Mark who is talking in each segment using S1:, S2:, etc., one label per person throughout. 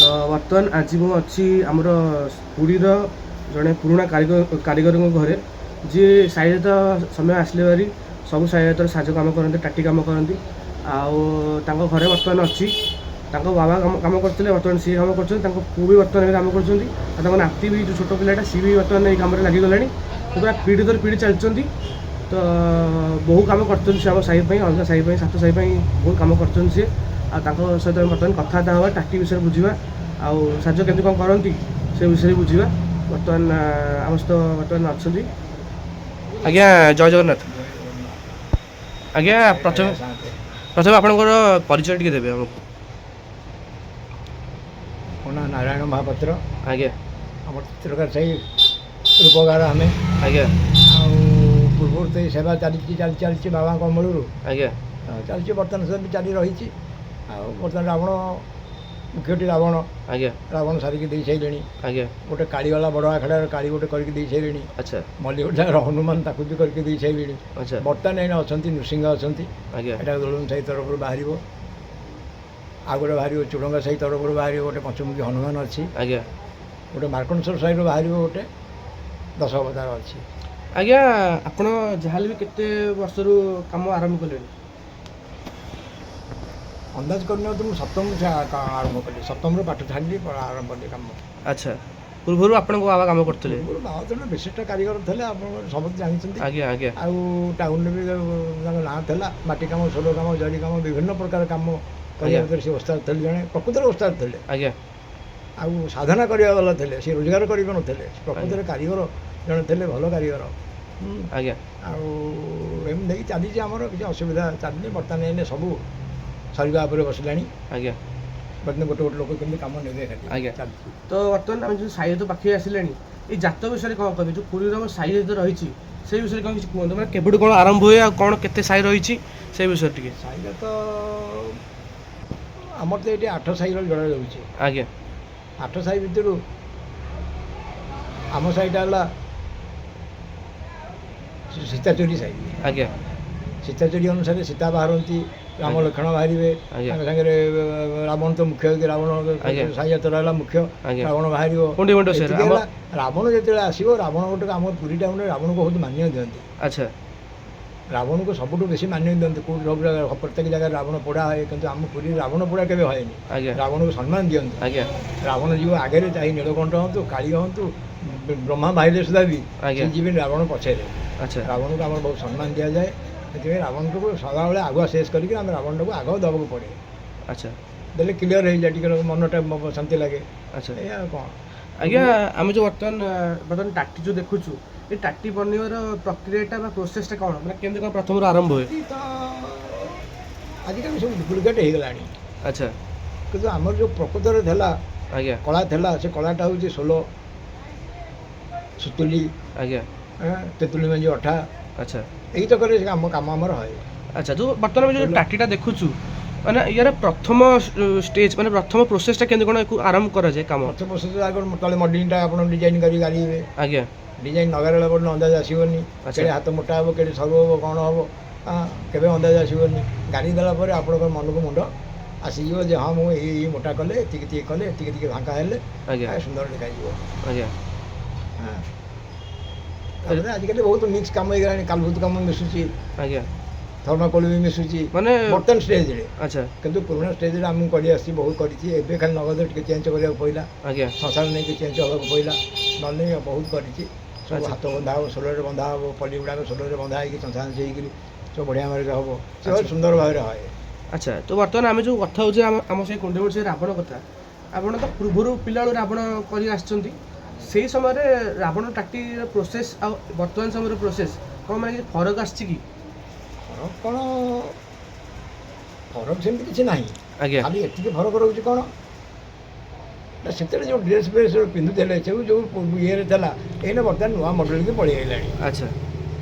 S1: ବର୍ତ୍ତମାନ ଆଜି ମୁଁ ଅଛି ଆମର ପୁରୀର ଜଣେ ପୁରୁଣା କାରିଗରଙ୍କ ଘରେ, ଯିଏ ସାହିତ୍ୟ ସମୟ ଆସିଲେ ଭାରି ସବୁ ସାହିତ୍ୟର ସାଜ କାମ କରନ୍ତି, ଟାଟି କାମ କରନ୍ତି। ଆଉ ତାଙ୍କ ଘରେ ବର୍ତ୍ତମାନ ଅଛି, ତାଙ୍କ ବାବା କାମ କରୁଥିଲେ, ବର୍ତ୍ତମାନ ସିଏ କାମ କରୁଛନ୍ତି, ତାଙ୍କ ପୁଅ ବି ବର୍ତ୍ତମାନ ଏବେ କାମ କରୁଛନ୍ତି, ଆଉ ତାଙ୍କ ନାତି ବି ଯେଉଁ ଛୋଟ ପିଲାଟା ସିଏ ବି ବର୍ତ୍ତମାନ ଏଇ କାମରେ ଲାଗିଗଲାଣି। ପୁରା ପିଢ଼ି ଧରି ପିଢ଼ି ଚାଲିଛନ୍ତି। ତ ବହୁ କାମ କରୁଛନ୍ତି ସେ ଆମ ସାହି ପାଇଁ, ଅଲଗା ସାହି ପାଇଁ, ସାତ ସାହି ପାଇଁ ବହୁତ କାମ କରୁଛନ୍ତି ସିଏ। ଆଉ ତାଙ୍କ ସହିତ ବର୍ତ୍ତମାନ କଥାବାର୍ତ୍ତା ହେବା, ଟାଟି ବିଷୟରେ ବୁଝିବା, ଆଉ ସାହାଯ୍ୟ କେମିତି କ'ଣ କରନ୍ତି ସେ ବିଷୟରେ ବୁଝିବା। ବର୍ତ୍ତମାନ ଆମ ସହିତ ବର୍ତ୍ତମାନ ଅଛନ୍ତି। ଆଜ୍ଞା ଜୟ ଜଗନ୍ନାଥ। ଆଜ୍ଞା ପ୍ରଥମେ ଆପଣଙ୍କର ପରିଚୟ ଟିକେ ଦେବେ ଆମକୁ।
S2: ମୋ ନାଁ ନାରାୟଣ ମହାପାତ୍ର।
S1: ଆଜ୍ଞା
S2: ଆମର ଚିତ୍ରକାର ସାହି ରୂପଗାର ଆମେ।
S1: ଆଜ୍ଞା
S2: ଆଉ ପୂର୍ବରୁ ତ ଏଇ ସେବା ଚାଲିଛି ବାବାଙ୍କ ଅମଳରୁ।
S1: ଆଜ୍ଞା
S2: ଚାଲିଛି, ବର୍ତ୍ତମାନ ସୁଦ୍ଧା ବି ଚାଲି ରହିଛି। ଆଉ ବର୍ତ୍ତମାନ ରାବଣ ମୁଖ୍ୟଟି ରାବଣ
S1: ଆଜ୍ଞା
S2: ରାବଣ ସାରିକି ଦେଇ ସାରିଲେଣି।
S1: ଆଜ୍ଞା
S2: ଗୋଟେ କାଳିବାଲା ବଡ଼ ଆଖଡ଼ାରେ କାଳି ଗୋଟେ କରିକି ଦେଇ ସାରିଲେଣି।
S1: ଆଚ୍ଛା
S2: ମଲ୍ଲିଗୁଡ଼ାର ହନୁମାନ ତାକୁ ବି କରିକି ଦେଇ ସାରିଲେଣି।
S1: ଆଚ୍ଛା
S2: ବର୍ତ୍ତମାନ ଏଇନା ଅଛନ୍ତି ନୃସିଂହ ଅଛନ୍ତି।
S1: ଆଜ୍ଞା
S2: ଏଇଟା ଦୋଳନ ସାହି ତରଫରୁ ବାହାରିବ। ଆଉ ଗୋଟେ ବାହାରିବ ଚୁଡ଼ଙ୍ଗା ସାହି ତରଫରୁ ବାହାରିବ ଗୋଟେ ପଞ୍ଚମୁଖୀ ହନୁମାନ ଅଛି।
S1: ଆଜ୍ଞା
S2: ଗୋଟେ ମାର୍କଣ୍ଡେଶ୍ୱର ସାହିରୁ ବାହାରିବ ଗୋଟେ 10 ଅବତାର ଅଛି।
S1: ଆଜ୍ଞା ଆପଣ ଯାହାହେଲେ ବି କେତେ ବର୍ଷରୁ କାମ ଆରମ୍ଭ କଲେଣି?
S2: ଅନ୍ଦାଜ କରିନିଅନ୍ତୁ, ମୁଁ ସପ୍ତମରୁ ଆରମ୍ଭ କଲି। ସପ୍ତମରୁ ପାଠ ଛାଡ଼ିଲି, ଆରମ୍ଭ କଲି କାମ।
S1: ଆଚ୍ଛା, ପୂର୍ବରୁ ଆପଣଙ୍କ ବାବା କାମ କରୁଥିଲେ?
S2: ପୂର୍ବରୁ ବାବା ଜଣେ ବିଶିଷ୍ଟ କାରିଗର ଥିଲେ, ଆପଣ ସମସ୍ତେ ଜାଣିଛନ୍ତି।
S1: ଆଜ୍ଞା ଆଜ୍ଞା
S2: ଆଉ ଟାଉନରେ ବି ତାଙ୍କ ନାଁ ଥିଲା। ମାଟି କାମ, ସୋଲ କାମ, ଜରି କାମ, ବିଭିନ୍ନ ପ୍ରକାର କାମ କରିବା ଭିତରେ ସେ ଓସ୍ତାଦ ଥିଲେ, ଜଣେ ପ୍ରକୃତରେ ଓସ୍ତାଦ ଥିଲେ।
S1: ଆଜ୍ଞା
S2: ଆଉ ସାଧନା କରିବା ବାଲା ଥିଲେ, ସେ ରୋଜଗାର କରିପାରୁନଥିଲେ, ପ୍ରକୃତରେ କାରିଗର ଜଣେ ଥିଲେ, ଭଲ କାରିଗର।
S1: ଆଜ୍ଞା
S2: ଆଉ ଏମିତି ନେଇକି ଚାଲିଛି, ଆମର କିଛି ଅସୁବିଧା ଚାଲିନି। ବର୍ତ୍ତମାନ ଏଇନେ ସବୁ ସରିବା ଉପରେ ବସିଲାଣି।
S1: ଆଜ୍ଞା
S2: ବର୍ତ୍ତମାନ ଗୋଟେ ଲୋକ କେମିତି କାମ ନେବେ ଖାଲି।
S1: ଆଜ୍ଞା
S2: ଚାଲିଛି।
S1: ତ ବର୍ତ୍ତମାନ ଆମେ ଯେଉଁ ସାହିତ୍ୟ ପାଖେଇ ଆସିଲେଣି, ଏଇ ଜାତ ବିଷୟରେ କ'ଣ କହିବେ? ଯେଉଁ ପୁରୀର ଆମ ସାହିତ୍ୟ ରହିଛି ସେଇ ବିଷୟରେ କ'ଣ କିଛି କୁହନ୍ତୁ? ମାନେ କେବେଠୁ କ'ଣ ଆରମ୍ଭ ହୁଏ, ଆଉ କ'ଣ କେତେ ସାହି ରହିଛି ସେଇ ବିଷୟରେ ଟିକେ।
S2: ସାହିରେ ତ ଆମର ତ ଏଇଠି 8 ସାହିର ଜଳ ଯାଉଛି।
S1: ଆଜ୍ଞା
S2: 8 ସାହି ଭିତରୁ ଆମ ସାହିଟା ହେଲା ସୀତାଚୋରୀ ସାହି।
S1: ଆଜ୍ଞା
S2: ସୀତାଚୋରୀ ଅନୁସାରେ ସୀତା ବାହାରନ୍ତି, ରାମ ଲକ୍ଷ୍ମଣ ବାହାରିବେ। ତାଙ୍କ ସାଙ୍ଗରେ ରାବଣ ତ ମୁଖ୍ୟ ହେଇକି, ରାବଣ ସାହି ଯାତ୍ରା ହେଲା ମୁଖ୍ୟ। ରାବଣ ବାହାରିବ। ରାବଣ ଯେତେବେଳେ ଆସିବ, ରାବଣ ଗୋଟେ ଆମ ପୁରୀ ଟାଉନରେ ରାବଣକୁ ବହୁତ ମାନ୍ୟ ଦିଅନ୍ତି।
S1: ଆଚ୍ଛା,
S2: ରାବଣକୁ ସବୁଠୁ ବେଶୀ ମାନ୍ୟ ଦିଅନ୍ତି। କେଉଁଠି ସବୁ ଜାଗାରେ, ପ୍ରତ୍ୟେକ ଜାଗାରେ ରାବଣ ପୋଡ଼ା ହୁଏ, କିନ୍ତୁ ଆମ ପୁରୀରେ ରାବଣ ପୋଡ଼ା କେବେ ହଏନି। ରାବଣକୁ ସମ୍ମାନ ଦିଅନ୍ତି। ରାବଣ ଯିବ ଆଗରେ, ଚାହିଁ ନୀଳକଣ୍ଠ ହୁଅନ୍ତୁ, କାଳି ହୁଅନ୍ତୁ, ବ୍ରହ୍ମା ବାହାରିଲେ ସୁଦ୍ଧା ବି ସେ ଯିବେ ରାବଣ ପଛରେ। ରାବଣକୁ ଆମର ବହୁତ ସମ୍ମାନ ଦିଆଯାଏ। ସେଥିପାଇଁ ରାବଣଟାକୁ ସଦାବେଳେ ଆଗୁଆ ଶେଷ କରିକି ଆମେ ରାବଣଟାକୁ ଆଗ ଦେବାକୁ ପଡ଼େ।
S1: ଆଚ୍ଛା,
S2: ଦେଲେ କ୍ଲିଅର ହେଇଯାଏ, ଟିକେ ମନଟା ଶାନ୍ତି ଲାଗେ।
S1: ଆଚ୍ଛା
S2: ଏଇଆ ଆଉ କ'ଣ।
S1: ଆଜ୍ଞା, ଆମେ ଯେଉଁ ବର୍ତ୍ତମାନ ଟାଟି ଯେଉଁ ଦେଖୁଛୁ, ଏ ଟାଟି ବନେଇବାର ପ୍ରକ୍ରିୟାଟା ବା ପ୍ରୋସେସଟା କ'ଣ? ମାନେ କେମିତି କ'ଣ ପ୍ରଥମରୁ ଆରମ୍ଭ ହୁଏ?
S2: ତ ଆଜିକାଲି ସବୁ ଡୁପ୍ଲିକେଟ୍ ହେଇଗଲାଣି।
S1: ଆଚ୍ଛା,
S2: କିନ୍ତୁ ଆମର ଯେଉଁ ପ୍ରକୃତରେ ଥିଲା
S1: ଆଜ୍ଞା
S2: କଳା ଥିଲା, ସେ କଳାଟା ହେଉଛି ସୋଲ, ସୁତୁଲି,
S1: ଆଜ୍ଞା
S2: ତେନ୍ତୁଳି ମଞ୍ଜି ଅଠା।
S1: ଆଚ୍ଛା,
S2: ଏଇ ତକରେ କାମ ଆମର ହୁଏ।
S1: ଆଚ୍ଛା, ଯେଉଁ ବର୍ତ୍ତମାନ ଯେଉଁ ଟାଟିଟା ଦେଖୁଛୁ, ମାନେ ୟାର ପ୍ରଥମ ଷ୍ଟେଜ୍, ମାନେ ପ୍ରଥମ ପ୍ରୋସେସଟା କେମିତି କ'ଣ ଆରମ୍ଭ କରାଯାଏ କାମ?
S2: ପ୍ରଥମ ପ୍ରୋସେସ ଆଗ ତଳେ ମଡେଲିଂଟା ଆପଣ ଡିଜାଇନ୍ କରି ଗାଳିବେ।
S1: ଆଜ୍ଞା
S2: ଡିଜାଇନ୍ ନଗାରିଲା ପରେ ଅନ୍ଦାଜ ଆସିବନି। କେଡ଼େ ହାତ ମୋଟା ହେବ, କେଡ଼େ ସରୁ ହେବ, କ'ଣ ହେବ, କେବେ ଅନ୍ଦାଜ ଆସିବନି। ଗାଳି ଦେଲା ପରେ ଆପଣଙ୍କର ମନକୁ ମୁଣ୍ଡ ଆସିଯିବ ଯେ ହଁ, ମୁଁ ଏଇ ମୋଟା କଲେ, ଏତିକି କଲେ, ଏତିକି ଫାଙ୍କା ହେଲେ ସୁନ୍ଦର ଦେଖାଯିବ।
S1: ଆଜ୍ଞା
S2: ତାପରେ ଆଜିକାଲି ବହୁତ ମିକ୍ସ କାମ ହେଇଗଲାଣି। କାଲଭୁତ କାମ ମିଶୁଛି,
S1: ଆଜ୍ଞା
S2: ଥର୍ମାକୋଲ ବି ମିଶୁଛି, ମାନେ ବର୍ତ୍ତମାନ ଷ୍ଟେଜ୍ରେ।
S1: ଆଚ୍ଛା,
S2: କିନ୍ତୁ ପୁରୁଣା ଷ୍ଟେଜ୍ରେ ଆମକୁ କରି ଆସିଛି, ବହୁତ କରିଛି। ଏବେ ଖାଲି ନଗଦ ଟିକେ ଚେଞ୍ଜ କରିବାକୁ ପଡ଼ିଲା।
S1: ଆଜ୍ଞା
S2: ସଂସାର ନେଇକି ଚେଞ୍ଜ ହେବାକୁ ପଡ଼ିଲା, ନହେଲେ ବହୁତ କରିଛି। ସବୁ ହାତ ବନ୍ଧା ହେବ, ସୋଲରେ ବନ୍ଧା ହେବ, ପଲି ଗୁଡ଼ାକ ସୋଲରେ ବନ୍ଧା ହେଇକି ସଂସାର ହେଇକିରି ସବୁ ବଢ଼ିଆ ଭାବରେ ହେବ। ସେ ସୁନ୍ଦର ଭାବରେ ହଏ।
S1: ଆଚ୍ଛା, ତ ବର୍ତ୍ତମାନ ଆମେ ଯେଉଁ କଥା ହେଉଛେ ଆମ ସେଇ କୁଣ୍ଡେମୁଣ୍ଡି ସେ ରାବଣ କଥା, ଆପଣ ତ ପୂର୍ବରୁ ପିଲାବେଳୁ ରାବଣ କରି ଆସିଛନ୍ତି। ସେଇ ସମୟରେ ରାବଣ ଟାଟିର ପ୍ରୋସେସ୍ ଆଉ ବର୍ତ୍ତମାନ ସମୟର ପ୍ରୋସେସ୍ କ'ଣ ମାନେ କିଛି ଫରକ ଆସିଛି କି?
S2: ଫରକ କ'ଣ, ଫରକ ସେମିତି କିଛି ନାହିଁ।
S1: ଆଜ୍ଞା,
S2: ଖାଲି ଏତିକି ଫରକ ରହୁଛି କ'ଣ ନା, ସେତେବେଳେ ଯେଉଁ ଡ୍ରେସ୍ ଫ୍ରେସ୍ ପିନ୍ଧୁଥିଲେ, ସବୁ ଯେଉଁ ଇଏରେ ଥିଲା, ଏଇନା ବର୍ତ୍ତମାନ ନୂଆ ମଡ଼େଲକି ପଳେଇ ଆଇଲାଣି।
S1: ଆଚ୍ଛା,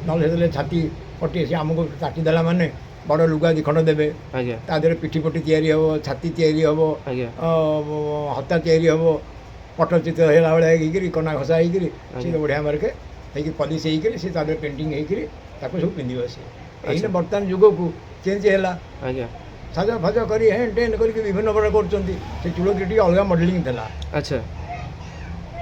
S2: ନହେଲେ ସେତେବେଳେ ଛାତି ପଟି ସେ ଆମକୁ କାଟି ଦେଲା ମାନେ ବଡ଼ ଲୁଗା 2 ଖଣ୍ଡ ଦେବେ।
S1: ଆଜ୍ଞା,
S2: ତା ଦେହରେ ପିଠି ପଟି ତିଆରି ହେବ, ଛାତି ତିଆରି ହେବ, ହତା ତିଆରି ହେବ, ପଟ୍ଟଚିତ୍ର ହେଲା ଭଳିଆ ହେଇକିରି, କନା ଘଷା ହେଇକିରି, ସେ ବଢ଼ିଆ ମାର୍କେ ହେଇକି ପଲିସ ହେଇକିରି, ସେ ତା ଦେହରେ ପେଣ୍ଟିଂ ହେଇକିରି ତାକୁ ସବୁ ପିନ୍ଧିବ। ସେ ଏଇନା ବର୍ତ୍ତମାନ ଯୁଗକୁ ଚେଞ୍ଜ ହେଲା।
S1: ଆଜ୍ଞା,
S2: ସାଜ ଫାଜ କରି ହେନ୍ ଟେନ୍ କରିକି ବିଭିନ୍ନ ପ୍ରକାର କରୁଛନ୍ତି। ସେ ଚୂଳକିଟି ଟିକେ ଅଲଗା ମଡେଲିଂ ଥିଲା।
S1: ଆଚ୍ଛା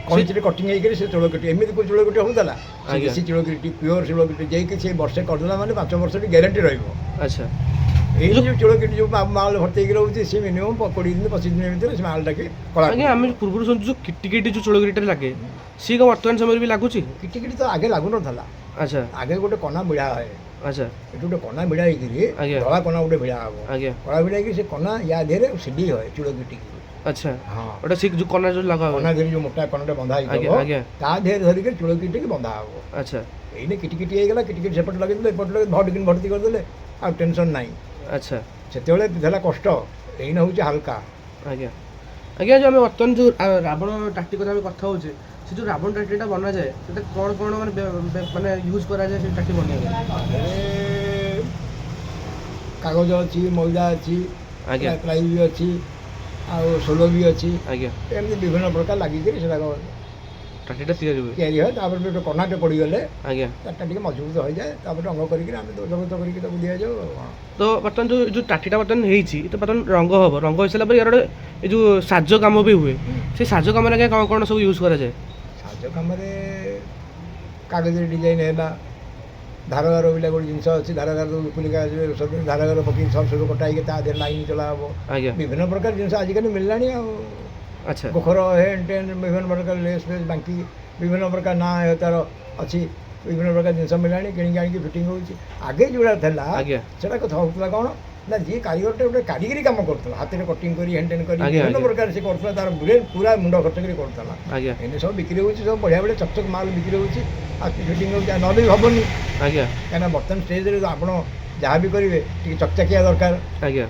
S2: କଇଁଚିରେ କଟିଂ ହେଇକରି ସେ ଚୂଳକିଟି ଏମିତି କେଉଁ ଚୂଳକିଟି ହେଉଥିଲା।
S1: ଆଜ୍ଞା।
S2: ସେ ଚୂଳକିଟି ପିଓର ଚୂଳକିଟି ଯାଇକି ସେ ବର୍ଷେ କରିଦେଲା ମାନେ 5 ବର୍ଷଟି ଗ୍ୟାରେଣ୍ଟି ରହିବ।
S1: ଆଚ୍ଛା
S2: ଏଇ ଯେଉଁ ଚୂଳକିଟି ଯେଉଁ ମାଲ ଭର୍ତ୍ତି ହେଇକି ରହୁଛି ସେ ମିନିମମ୍ 20 ଦିନ 25 ଦିନ ଭିତରେ ସେ ମାଲଟାକି କଳା।
S1: ଆଜ୍ଞା ଆମେ ପୂର୍ବରୁ ଶୁଣିଛୁ ଯେଉଁ କିଟିକିଟି ଯେଉଁ ଚୂଳକିଟିରେ ଲାଗେ ସିଏ କ'ଣ ବର୍ତ୍ତମାନ ସମୟରେ ବି ଲାଗୁଛି?
S2: କିଟିକିଟି ତ ଆଗେ ଲାଗୁନଥିଲା।
S1: ଆଚ୍ଛା
S2: ଆଗେ ଗୋଟେ କନା ଭିଡ଼ା ହୁଏ।
S1: ଆଚ୍ଛା
S2: ଏଠି ଗୋଟେ କନା ଭିଡ଼ା ହେଇକିରି
S1: ଆଜ୍ଞା।
S2: ଧଳା କନା ଗୋଟେ ଭିଡ଼ା ହବ।
S1: ଆଜ୍ଞା
S2: କଳା ଭିଡ଼ା ହେଇକି ସେ କନା ୟା ଦେହରେ ସିଲେଇ ହୁଏ ଚୂଳକିଟିକି।
S1: ଆଚ୍ଛା
S2: ହଁ
S1: ওটা ସେ ଯେଉଁ କନା ଯେଉଁ ଲଗା ହୁଏ।
S2: କନା ଦେହରେ ଯେଉଁ ମୋଟା କନାଟା ବନ୍ଧା
S1: ଆଜ୍ଞା
S2: ହେଇଥିବ
S1: ଆଜ୍ଞା
S2: ତା ଦେହରେ ଧରିକି ଚୂଳକିଟିକି ବନ୍ଧା ହବ।
S1: ଆଚ୍ଛା
S2: ଏଇନେ କିଟିକିଟି ହେଇଗଲା, କିଟିକିଟି ସେପଟେ ଲଗେଇଦେଲେ ଏପଟେ ଲଗେଇ ଭଟିକିନି ଭର୍ତ୍ତି କରିଦେଲେ ଆଉ ଟେନସନ୍ ନାହିଁ।
S1: ଆଚ୍ଛା
S2: ସେତେବେଳେ ଥିଲା କଷ୍ଟ, ଏଇନେ ହେଉଛି ହାଲକା।
S1: ଆଜ୍ଞା ଆଜ୍ଞା ଯେଉଁ ଆମେ ବର୍ତ୍ତମାନ ଯେଉଁ ରାବଣ ଟାଟି କଥା ଆମେ କଥା ହେଉଛେ ସେ ଯେଉଁ ରାବଣ ଟାଟିଟା ବନାଯାଏ ସେଟା କ'ଣ କ'ଣ ମାନେ ୟୁଜ୍ କରାଯାଏ ସେ ଟାଟି ବନେଇବା
S2: ଏ କାଗଜ ଅଛି, ମଇଦା ଅଛି,
S1: ଆଜ୍ଞା
S2: ପ୍ଲାଇ ବି ଅଛି, ଆଉ ସୋଲ ବି ଅଛି।
S1: ଆଜ୍ଞା
S2: ଏମିତି ବିଭିନ୍ନ ପ୍ରକାର ଲାଗିକରି ସେଟା
S1: ଟାଟିଟା ତିଆରି ହୁଏ।
S2: ତିଆରି ହୁଏ। ତାପରେ ଗୋଟେ କନାଟେ ପଡ଼ିଗଲେ
S1: ଆଜ୍ଞା
S2: ତାଟା ଟିକେ ମଜବୁତ ହୋଇଯାଏ। ତାପରେ ରଙ୍ଗ କରିକିରି ଆମେ ଦୋଜଗତ କରିକି ତାକୁ ଦିଆଯାଉ ଆଉ କ'ଣ।
S1: ତ ବର୍ତ୍ତମାନ ଯେଉଁ ଟାଟିଟା ବର୍ତ୍ତମାନ ହେଇଛି ତ ବର୍ତ୍ତମାନ ରଙ୍ଗ ହେବ, ରଙ୍ଗ ହେଇସାରିଲା ପରେ ୟାର ଗୋଟେ ଏ ଯେଉଁ ସାଜ କାମ ବି ହୁଏ। ସେ ସାଜ କାମରେ ଆଜ୍ଞା କ'ଣ କ'ଣ ସବୁ ୟୁଜ୍ କରାଯାଏ?
S2: ସାଜ କାମରେ କାଗଜରେ ଡିଜାଇନ୍ ହେଲା, ଧାରଗାର ବୋଲି ଗୋଟେ ଜିନିଷ ଅଛି। ଧାରଗାର ଧାରଗାର ପକେଇ ସବୁ କଟା ହେଇକି ତା ଦେହରେ ଲାଇନ୍ ଚଲା ହେବ।
S1: ଆଜ୍ଞା
S2: ବିଭିନ୍ନ ପ୍ରକାର ଜିନିଷ ଆଜିକାଲି ମିଳିଲାଣି ଆଉ।
S1: ଆଚ୍ଛା
S2: ଗୋଖର ହେନ୍ ଟେନ୍ ବିଭିନ୍ନ ପ୍ରକାର ଲେସ୍ ଫେସ୍ ବାଙ୍କି ବିଭିନ୍ନ ପ୍ରକାର ନାଁ ତା'ର ଅଛି। ବିଭିନ୍ନ ପ୍ରକାର ଜିନିଷ ମିଳିଲାଣି, କିଣିକି ଆଣିକି ଫିଟିଙ୍ଗ ହେଉଛି। ଆଗେ ଯେଉଁଟା ଥିଲା
S1: ଆଜ୍ଞା
S2: ସେଟା କଥା ହେଉଥିଲା କ'ଣ ନା ଯିଏ କାରିଗରଟା ଗୋଟେ କାରିଗରୀ କାମ କରୁଥିଲା, ହାତରେ କଟିଂ କରି ହେନ୍ ଟେନ୍ କରି
S1: ଆଜ୍ଞା,
S2: ବିଭିନ୍ନ
S1: ଆଜ୍ଞା।
S2: ପ୍ରକାର ସେ କରୁଥିଲା। ତା'ର ବ୍ରେନ୍ ପୁରା ମୁଣ୍ଡ ଖର୍ଚ୍ଚ କରି କରୁଥିଲା।
S1: ଆଜ୍ଞା
S2: ଏନେ ସବୁ ବିକ୍ରି ହେଉଛି, ସବୁ ବଢ଼ିଆ ବଢ଼ିଆ ଚକଚକ ମାଲ ବିକ୍ରି ହେଉଛି ଆଉ ଫିଟିଙ୍ଗ ହେଉଛି। ଆଉ ନହେଲେ ବି ହେବନି,
S1: ଆଜ୍ଞା
S2: କାହିଁକିନା ବର୍ତ୍ତମାନ ଷ୍ଟେଜ୍ରେ ଆପଣ ଯାହା ବି କରିବେ ଟିକେ ଚକଚାକିଆ ଦରକାର।
S1: ଆଜ୍ଞା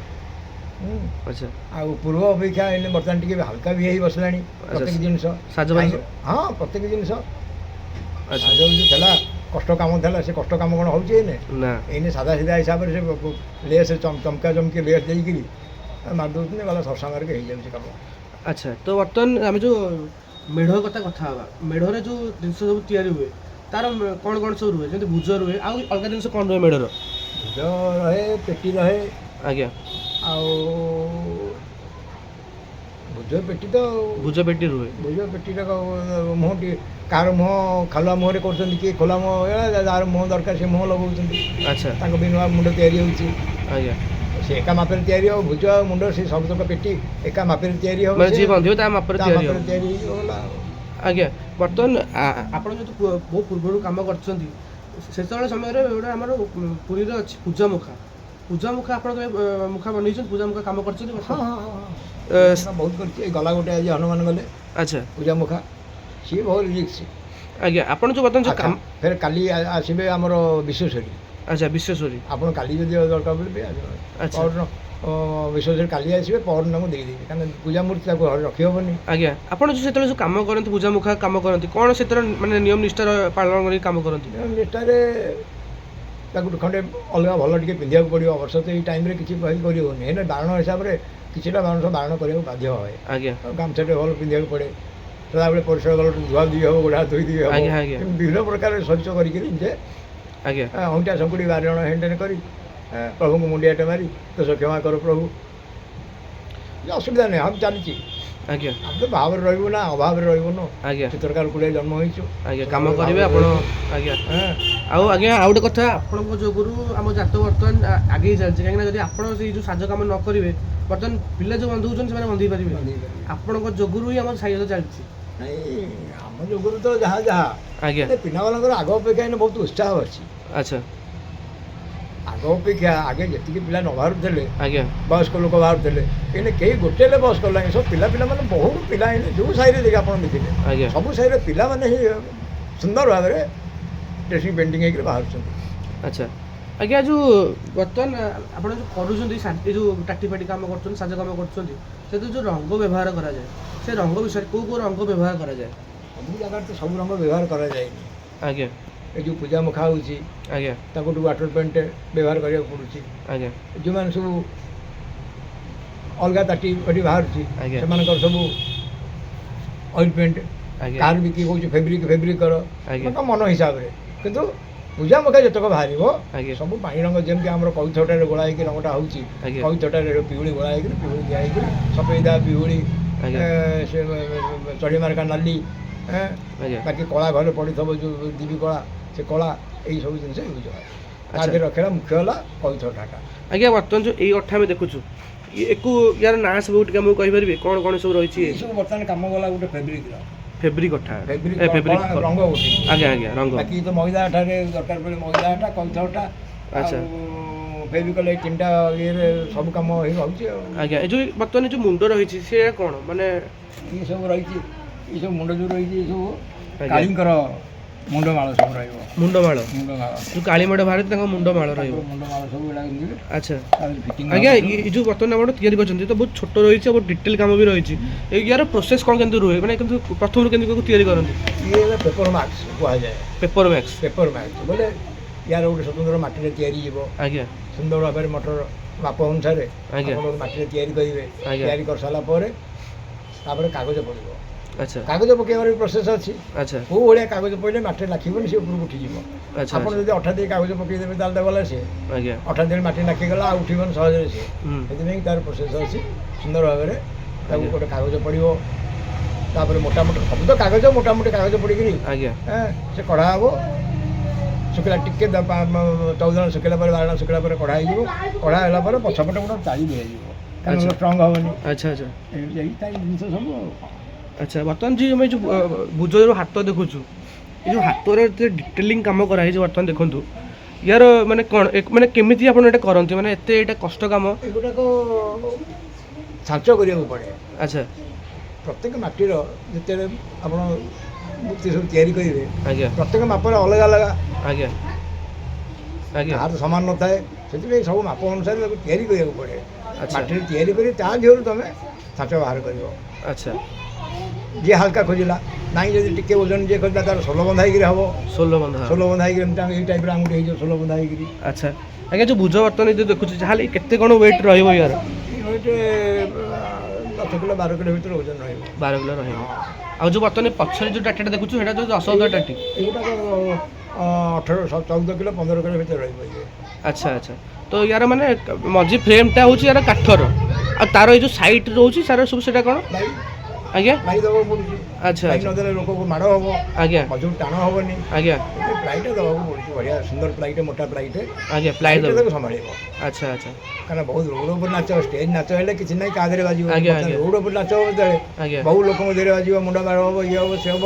S1: ଆଚ୍ଛା
S2: ଆଉ ପୂର୍ବ ଅପେକ୍ଷା ଏଇନେ ବର୍ତ୍ତମାନ ଟିକେ ହାଲକା ବି ହେଇ ବସିଲାଣି ପ୍ରତ୍ୟେକ ଜିନିଷ।
S1: ସାଜବାଜ
S2: ହଁ ପ୍ରତ୍ୟେକ ଜିନିଷ
S1: ଆଚ୍ଛା
S2: ସାଜ ଯେଉଁ ଥିଲା କଷ୍ଟ କାମ ଥିଲା, ସେ କଷ୍ଟ କାମ କ'ଣ ହେଉଛି ଏଇନେ?
S1: ନା
S2: ଏଇନେ ସାଧା ସିଧା ହିସାବରେ ସେ ଲେସ୍ ଚମକା ଚମକି ଲେସ୍ ଦେଇକିରି ମାରି ଦେଉଛନ୍ତି, ଗଲା ସରସାଙ୍ଗରେ ହେଇଯାଉଛି କାମ।
S1: ଆଚ୍ଛା ତ ବର୍ତ୍ତମାନ ଆମେ ଯେଉଁ ମେଢ଼ କଥା ହେବା, ମେଢ଼ରେ ଯେଉଁ ଜିନିଷ ସବୁ ତିଆରି ହୁଏ ତାର କ'ଣ କ'ଣ ସବୁ ରୁହେ? ଯେମିତି ଭୁଜ ରୁହେ, ଆଉ ଅଲଗା ଜିନିଷ କ'ଣ ରୁହେ ମେଢ଼ର?
S2: ଭୁଜ ରହେ, ପେଟି ରହେ।
S1: ଆଜ୍ଞା
S2: ଆଉ ଭୁଜ ପେଟି ତ
S1: ଭୁଜ ପେଟି ରୁହେ।
S2: ଭୁଜ ପେଟିଟା ମୁହଁ ଟିକେ କାହାର ମୁହଁ ଖାଲୁଆ ମୁହଁରେ କରୁଛନ୍ତି, କିଏ ଖୋଲା ମୁହଁ, ଯାହାର ମୁହଁ ଦରକାର ସେ ମୁହଁ ଲଗାଉଛନ୍ତି।
S1: ଆଚ୍ଛା
S2: ତାଙ୍କ ବି ନୂଆ ମୁଣ୍ଡ ତିଆରି ହେଉଛି।
S1: ଆଜ୍ଞା
S2: ସେ ଏକା ମାପରେ ତିଆରି ହେବ। ଭୁଜ ଆଉ ମୁଣ୍ଡ ସେ ସବୁତକ ପେଟି ଏକା ମାପରେ ତିଆରି ହେବ।
S1: ମାନେ ଯିଏ ବନ୍ଧିବ ତା ମାପରେ ତିଆରି ହେବ।
S2: ତିଆରି ହେଇଗଲା।
S1: ଆଜ୍ଞା ବର୍ତ୍ତମାନ ଆପଣ ଯେହେତୁ ବହୁ ପୂର୍ବରୁ କାମ କରିଛନ୍ତି, ସେତେବେଳେ ସମୟରେ ଗୋଟେ ଆମର ପୁରୀରେ ଅଛି ପୂଜାମୁଖା। ପୂଜାମୁଖା ଆପଣ କେବେ ମୁଖା ବନେଇଛନ୍ତି? ପୂଜାମୁଖା କାମ କରିଛନ୍ତି?
S2: ହଁ ବହୁତ କରିଛି। ଏଇ ଗଲା ଗୋଟେ ଆଜି ହନୁମାନ ଗଲେ
S1: ଆଚ୍ଛା
S2: ପୂଜା ମୁଖା, ସିଏ ବହୁତ ରିକ୍ସ।
S1: ଆଜ୍ଞା ଆପଣ ଯେଉଁ ବର୍ତ୍ତମାନ ଯେଉଁ କାମ
S2: ଫେର କାଲି ଆସିବେ ଆମର ବିଶ୍ୱେଶ୍ୱରୀ।
S1: ଆଚ୍ଛା ବିଶ୍ୱେଶ୍ୱରୀ
S2: ଆପଣ କାଲି ଯଦି ଦରକାର ପଡ଼ିବେ
S1: ଆଚ୍ଛା
S2: ପରଦିନ ବିଶ୍ୱେଶ୍ୱରୀ କାଲି ଆସିବେ, ପରଦିନ ତାଙ୍କୁ ଦେଇଦେବି, କାରଣ ପୂଜା ମୂର୍ତ୍ତି ତାକୁ ଘରେ ରଖିହେବନି।
S1: ଆଜ୍ଞା ଆପଣ ଯେଉଁ ସେତେବେଳେ ଯେଉଁ କାମ କରନ୍ତି, ପୂଜାମୁଖା କାମ କରନ୍ତି, କ'ଣ ସେଥିରେ ମାନେ ନିୟମ ନିଷ୍ଠାର ପାଳନ କରି କାମ କରନ୍ତି?
S2: ନିୟମ ନିଷ୍ଠାରେ ତାକୁ ଖଣ୍ଡେ ଅଲଗା ଭଲ ଟିକେ ପିନ୍ଧିବାକୁ ପଡ଼ିବ। ଅବଶ୍ୟ ତ ଏଇ ଟାଇମ୍ରେ କିଛି କରିହେବନି, ହେଲେ ବାରଣ ହିସାବରେ କିଛିଟା ବାରଣ କରିବାକୁ ବାଧ୍ୟ ହୁଏ।
S1: ଆଜ୍ଞା
S2: ଗାମୁଛାଟେ ଭଲ ପିନ୍ଧିବାକୁ ପଡ଼େ। ସଦାବେଳେ ପରିଷ୍କାର ଗଲା ଧୁଆ ଧୋଇ ହେବ, ଗୋଡ଼ା ଧୋଇ ଦେଇ ହେବ।
S1: ଆଜ୍ଞା ଆଜ୍ଞା
S2: ବିଭିନ୍ନ ପ୍ରକାର ଶୌଚ କରିକିରି ଯେ
S1: ଆଜ୍ଞା
S2: ଅଇଁଠା ସଙ୍କୁଡ଼ି ବାରଣ ହେଣ୍ଟେନ୍ କରି ପ୍ରଭୁଙ୍କୁ ମୁଣ୍ଡିଆଟେ ମାରି ଦୋଷ କ୍ଷମା କର ପ୍ରଭୁ, ଅସୁବିଧା ନାହିଁ, ଆମେ ଚାଲିଛି।
S1: ଆଜ୍ଞା
S2: ଆମେ ତ ଭାବରେ ରହିବୁ ନା ଅଭାବରେ ରହିବୁନୁ।
S1: ଆଜ୍ଞା
S2: ଚିତ୍ରକାର କୁଳିଆ ଜନ୍ମ ହେଇଛୁ,
S1: ଆଜ୍ଞା କାମ କରିବେ ଆପଣ। ଆଜ୍ଞା ଆଉ ଆଜ୍ଞା ଆଉ ଗୋଟେ କଥା, ଆପଣଙ୍କ ଯୋଗୁରୁ ଆମ ଜାତ ବର୍ତ୍ତମାନ ଆଗେଇ ଚାଲିଛି। କାହିଁକିନା ଯଦି ଆପଣ ସେଇ ଯେଉଁ ସାଜ କାମ ନ କରିବେ, ବର୍ତ୍ତମାନ ପିଲା ଯେଉଁ ବନ୍ଧଉଛନ୍ତି ସେମାନେ ବନ୍ଧେଇ ପାରିବେ। ଆପଣଙ୍କ ଯୋଗୁରୁ ହିଁ ଆମର ସାଇଜ ଚାଲିଛି।
S2: ନାଇଁ ଆମ ଯୋଗୁରୁ ତ ଯାହା
S1: ଆଜ୍ଞା
S2: ପିଲାମାନଙ୍କର ଆଗ ଅପେକ୍ଷା ଏଇନେ ବହୁତ ଉତ୍ସାହ ଅଛି।
S1: ଆଚ୍ଛା
S2: ଆଗ ଅପେକ୍ଷା ଆଗେ ଯେତିକି ପିଲା ନ ବାହାରୁଥିଲେ,
S1: ଆଜ୍ଞା
S2: ବୟସ୍କ ଲୋକ ବାହାରୁଥିଲେ, ଏଇନେ କେହି ଗୋଟେ ହେଲେ ବୟସ୍କ ହେଲାଣି। ସବୁ ପିଲାମାନେ ବହୁତ ପିଲା ଏଇନେ ଯେଉଁ ସାହିରେ ଦେଖି ଆପଣ ଦେଖିଲେ
S1: ଆଜ୍ଞା
S2: ସବୁ ସାହିରେ ପିଲାମାନେ ହିଁ ସୁନ୍ଦର ଭାବରେ ଡ୍ରେସିଂ ପେଣ୍ଟିଂ ହେଇକି ବାହାରୁଛନ୍ତି।
S1: ଆଚ୍ଛା ଆଜ୍ଞା ଯେଉଁ ବର୍ତ୍ତମାନ ଆପଣ ଯେଉଁ କରୁଛନ୍ତି ଏ ଯେଉଁ ଟାଟି ଫାଟି କାମ କରୁଛନ୍ତି, ସାଜ କାମ କରୁଛନ୍ତି, ସେଥିରେ ଯେଉଁ ରଙ୍ଗ ବ୍ୟବହାର କରାଯାଏ, ସେ ରଙ୍ଗ ବିଷୟରେ କେଉଁ କେଉଁ ରଙ୍ଗ ବ୍ୟବହାର କରାଯାଏ?
S2: ସବୁ ଜାଗାରେ ତ ସବୁ ରଙ୍ଗ ବ୍ୟବହାର କରାଯାଏନି।
S1: ଆଜ୍ଞା
S2: ଏ ଯେଉଁ ପୂଜା ମୁଖା ହେଉଛି
S1: ଆଜ୍ଞା
S2: ତାକୁ ଗୋଟେ ୱାଟର ପେଣ୍ଟ ବ୍ୟବହାର କରିବାକୁ ପଡ଼ୁଛି।
S1: ଆଜ୍ଞା
S2: ଯେଉଁମାନେ ସବୁ ଅଲଗା ତାଟି ଫାଟି ବାହାରୁଛି
S1: ଆଜ୍ଞା
S2: ସେମାନଙ୍କର ସବୁ ଅଏଲ୍ ପେଣ୍ଟ,
S1: ଆଜ୍ଞା
S2: କାହାର ବି କିଏ କହୁଛି ଫେବ୍ରିକ୍ କର,
S1: ଆଜ୍ଞା
S2: ତାଙ୍କ ମନ ହିସାବରେ। କିନ୍ତୁ ପୂଜା ମୁଖା ଯେତକ ବାହାରିବ
S1: ଆଜ୍ଞା
S2: ସବୁ ପାଣି ରଙ୍ଗ ଯେମିତି ଆମର କଇଥଟାରେ ଗୋଳା ହେଇକି ରଙ୍ଗଟା ହେଉଛି
S1: ଆଜ୍ଞା
S2: କଇଥଟାରେ ପିଉଳି ଗୋଳା ହେଇକିରି ପିଉଳି ଦିଆ ହେଇକିରି ସଫେଦା ପିଉଳି
S1: ଆଜ୍ଞା
S2: ସେ ଚଢ଼ି ମାର୍କା ନାଲି
S1: ଆଜ୍ଞା
S2: ବାକି କଳା ଘରେ ପଡ଼ିଥିବ ଯେଉଁ ଦିବି କଳା ସେ କଳା ଏଇସବୁ ଜିନିଷ ୟୁଜ୍ ହୁଏ ତା
S1: ଆଚ୍ଛା।
S2: ଦେହରେ ରଖିଲା ମୁଖ୍ୟ ହେଲା କଇଥଟାଟା।
S1: ଆଜ୍ଞା ବର୍ତ୍ତମାନ ଯେଉଁ ଏଇ ଅଠା ଆମେ ଦେଖୁଛୁ ୟାର ନାଁ ସବୁ ଟିକେ ଆମକୁ କହିପାରିବେ କ'ଣ କ'ଣ ସବୁ ରହିଛି?
S2: ଏସବୁ ବର୍ତ୍ତମାନ କାମ ଗଲା ଗୋଟେ ଫେବ୍ରିକ୍ର
S1: ଫେବ୍ରିକ୍ ଅଠା
S2: ଫେବ୍ରିକ୍
S1: ଫେବ୍ରିକ୍
S2: ରଙ୍ଗ ଗୋଟେ
S1: ଆଜ୍ଞା ଆଜ୍ଞା ରଙ୍ଗ
S2: ବାକି ତ ମଇଦା ଅଠାରେ ଦରକାର ପଡ଼ିଲେ ମଇଦା ଅଠା କଇଥ ଅଠା
S1: ଆଚ୍ଛା
S2: ଫେବ୍ରିକଲ୍ ଏଇ ତିନିଟା ଇଏରେ ସବୁ କାମ ହେଇ ରହୁଛି ଆଉ।
S1: ଆଜ୍ଞା ଏ ଯେଉଁ ବର୍ତ୍ତମାନ ଯେଉଁ ମୁଣ୍ଡ ରହିଛି ସେ କ'ଣ ମାନେ
S2: ଇଏ ସବୁ ରହିଛି ଏସବୁ ମୁଣ୍ଡ ଯେଉଁ ରହିଛି ଏସବୁ
S1: ଆଜ୍ଞା
S2: କାଳୀଙ୍କର ମୁଣ୍ଡମାଳ ସବୁ ରହିବ
S1: ମୁଣ୍ଡମାଳ
S2: ମୁଣ୍ଡମାଳ
S1: ଯେଉଁ କାଳୀମେଢ଼ ବାହାରେ ତାଙ୍କ ମୁଣ୍ଡମାଳ ରହିବ।
S2: ମୁଣ୍ଡମାଳ ସବୁ ଏଗୁଡ଼ାକ ନେବେ
S1: ଆଚ୍ଛା
S2: ଫିଟିଂ
S1: ଆଜ୍ଞା ଏ ଯେଉଁ ବର୍ତ୍ତମାନ ଆପଣ ତିଆରି କରିଛନ୍ତି ତ ବହୁତ ଛୋଟ ରହିଛି ଆଉ ବହୁତ ଡିଟେଲ୍ କାମ ବି ରହିଛି ୟାର ପ୍ରୋସେସ୍ କ'ଣ କେମିତି ରୁହେ ମାନେ କିନ୍ତୁ ପ୍ରଥମରୁ କେମିତି ତାକୁ ତିଆରି କରନ୍ତି?
S2: ଇଏ ହେଲା ପେପର ମାର୍କ୍ସ କୁହାଯାଏ।
S1: ପେପର ମ୍ୟାକ୍ସ
S2: ପେପର ମାର୍କ୍ସ ବୋଲେ ୟାର ଗୋଟେ ସ୍ୱତନ୍ତ୍ର ମାଟିରେ ତିଆରି ଯିବ
S1: ଆଜ୍ଞା
S2: ସୁନ୍ଦର ଭାବରେ ମଟର ମାପ ଅନୁସାରେ
S1: ଆଜ୍ଞା
S2: ଆପଣ ମାଟିରେ ତିଆରି କରିବେ
S1: ଆଜ୍ଞା
S2: ତିଆରି କରିସାରିଲା ପରେ ତାପରେ କାଗଜ ପଡ଼ିବ
S1: ଆଚ୍ଛା
S2: କାଗଜ ପକାଇବାର ବି ପ୍ରୋସେସ୍ ଅଛି
S1: ଆଚ୍ଛା
S2: କେଉଁ ଭଳିଆ କାଗଜ ପଡ଼ିଲେ ମାଟିରେ ଲାଖିବନି ସେ ଉପରକୁ ଉଠିଯିବ
S1: ଆଚ୍ଛା
S2: ଆପଣ ଯଦି ଅଠା ଦେଇ କାଗଜ ପକାଇଦେବେ ତାହେଲେ ତ ଗଲା ସିଏ
S1: ଆଜ୍ଞା
S2: ଅଠା ଦେଇ ମାଟି ଲାଖିଗଲା ଆଉ ଉଠିବନି ସହଜରେ ସିଏ
S1: ହୁଁ
S2: ସେଥିପାଇଁ ତାର ପ୍ରୋସେସ୍ ଅଛି ସୁନ୍ଦର ଭାବରେ ତାକୁ
S1: ଆଜ୍ଞା।
S2: ଗୋଟେ କାଗଜ ପଡ଼ିବ ତାପରେ ମୋଟାମୋଟି ସବୁ ତ କାଗଜ ମୋଟାମୋଟି କାଗଜ ପଡ଼ିକିରି
S1: ଆଜ୍ଞା
S2: ସେ କଢ଼ା ହେବ ଶୁଖିଲା ଟିକେ 14 ଜଣ ଶୁଖିଲା ପରେ 12 ଜଣ ଶୁଖିଲା ପରେ କଢ଼ା ହେଇଯିବ କଢ଼ା ହେଲା ପରେ ପଛପଟେ ଗୋଟେ ଚାଳି ଦିଆଯିବ କାରଣ
S1: ଆଚ୍ଛା।
S2: ଷ୍ଟ୍ରଙ୍ଗ ହେବନି
S1: ଆଚ୍ଛା ଆଚ୍ଛା
S2: ଏଇ ଟାଇପ୍ ଜିନିଷ ସବୁ ଆଉ।
S1: ଆଚ୍ଛା ବର୍ତ୍ତମାନ ଯେ ଆମେ ଯେଉଁ ଭୁଜର ହାତ ଦେଖୁଛୁ ଏ ଯେଉଁ ହାତରେ ଡିଟେଲିଂ କାମ କରାହେଇଛି ବର୍ତ୍ତମାନ ଦେଖନ୍ତୁ ୟାର ମାନେ କ'ଣ ମାନେ କେମିତି ଆପଣ ଏଇଟା କରନ୍ତି ମାନେ ଏତେ ଏଇଟା କଷ୍ଟ କାମ?
S2: ଏଗୁଡ଼ାକ ଛାଞ୍ଚ କରିବାକୁ ପଡ଼େ।
S1: ଆଚ୍ଛା
S2: ପ୍ରତ୍ୟେକ ମାଟିର ଯେତେବେଳେ ଆପଣ ମୂର୍ତ୍ତି ସବୁ ତିଆରି କରିବେ
S1: ଆଜ୍ଞା
S2: ପ୍ରତ୍ୟେକ ମାପରେ ଅଲଗା ଅଲଗା
S1: ଆଜ୍ଞା ଆଜ୍ଞା
S2: ହାତ ସମାନ ନଥାଏ ସେଥିପାଇଁ ସବୁ ମାପ ଅନୁସାରେ ତାକୁ ତିଆରି କରିବାକୁ ପଡ଼େ
S1: ଆଚ୍ଛା
S2: ମାଟିରେ ତିଆରି କରି ତା ଦେହରୁ ତୁମେ ଛାଞ୍ଚ ବାହାର କରିବ।
S1: ଆଚ୍ଛା
S2: ଯିଏ ହାଲକା ଖୋଜିଲା ନାଇଁ ଯଦି ଟିକେ ଓଜନ ଯିଏ ଖୋଜିଲା ତାର ସୋଲ ବନ୍ଧା ହେଇକିରି ହେବ
S1: ଷୋଲ ବନ୍ଧା
S2: ସୋଲ ବନ୍ଧା ହେଇକିରି ଏମିତି ଏଇ ଟାଇପ୍ର ଆଙ୍ଗୁଠି ହେଇଯିବ ସୋଲ ବନ୍ଧା ହେଇକିରି।
S1: ଆଚ୍ଛା ଆଜ୍ଞା ଯେଉଁ ଭୁଜ ବର୍ତ୍ତମାନ ଯେଉଁ ଦେଖୁଛୁ ଯାହେଲେ କେତେ କ'ଣ ୱେଟ୍ ରହିବ ୟାର?
S2: ଗୋଟେ 10 କିଲୋ 12 କିଲୋ ଭିତରେ ଓଜନ ରହିବ
S1: 12 କିଲୋ ରହିବ। ଆଉ ଯେଉଁ ବର୍ତ୍ତମାନ ପଛରେ ଯେଉଁ ଟାଟିଟା ଦେଖୁଛୁ ସେଇଟା ଯେଉଁ 10 ଟାଟି
S2: ଏଇଗୁଡ଼ାକ 14 କିଲୋ 15 କିଲୋ ଭିତରେ ରହିବ ଇଏ।
S1: ଆଚ୍ଛା ଆଚ୍ଛା ତ ୟାର ମାନେ ମଝି ଫ୍ରେମ୍ଟା ହେଉଛି ୟାର କାଠର ଆଉ ତାର ଏଇ ଯେଉଁ ସାଇଟ୍ ରହୁଛି ତାର ସବୁ ସେଇଟା କ'ଣ? ଆଜ୍ଞା
S2: ପ୍ଲାଇ ଦେବାକୁ ପଡ଼ୁଛି
S1: ଆଚ୍ଛା
S2: ପ୍ଲାଇ
S1: ଆଚ୍ଛା
S2: ନଦେଲେ ଲୋକକୁ ମାଡ଼ ହେବ
S1: ଆଜ୍ଞା
S2: ମଜୁର ଟାଣ ହେବନି
S1: ଆଜ୍ଞା
S2: ପ୍ଲାଇଟା ଦେବାକୁ ପଡ଼ୁଛି ବଢ଼ିଆ ସୁନ୍ଦର ପ୍ଲାଇଟେ ମୋଟା ପ୍ଲାଇଟେ
S1: ଆଜ୍ଞା ପ୍ଲାଇ ଦେବ
S2: ତାକୁ ସମ୍ଭାଳିବ
S1: ଆଚ୍ଛା ଆଚ୍ଛା
S2: କାରଣ ବହୁତ ରୋଡ଼ ଉପରେ ନାଚ ଷ୍ଟେଜ୍ ନାଚ ହେଲେ କିଛି ନାହିଁ କାହା ଦେହରେ ବାଜିବ
S1: ଆଜ୍ଞା, ଆଜ୍ଞା।
S2: ରୋଡ଼ ଉପରେ ନାଚ ହେବ ଯେତେବେଳେ
S1: ଆଜ୍ଞା
S2: ବହୁ ଲୋକଙ୍କ ଦେହରେ ବାଜିବ ମୁଣ୍ଡ ମାଡ଼ ହେବ ଇଏ ହେବ ସେ ହେବ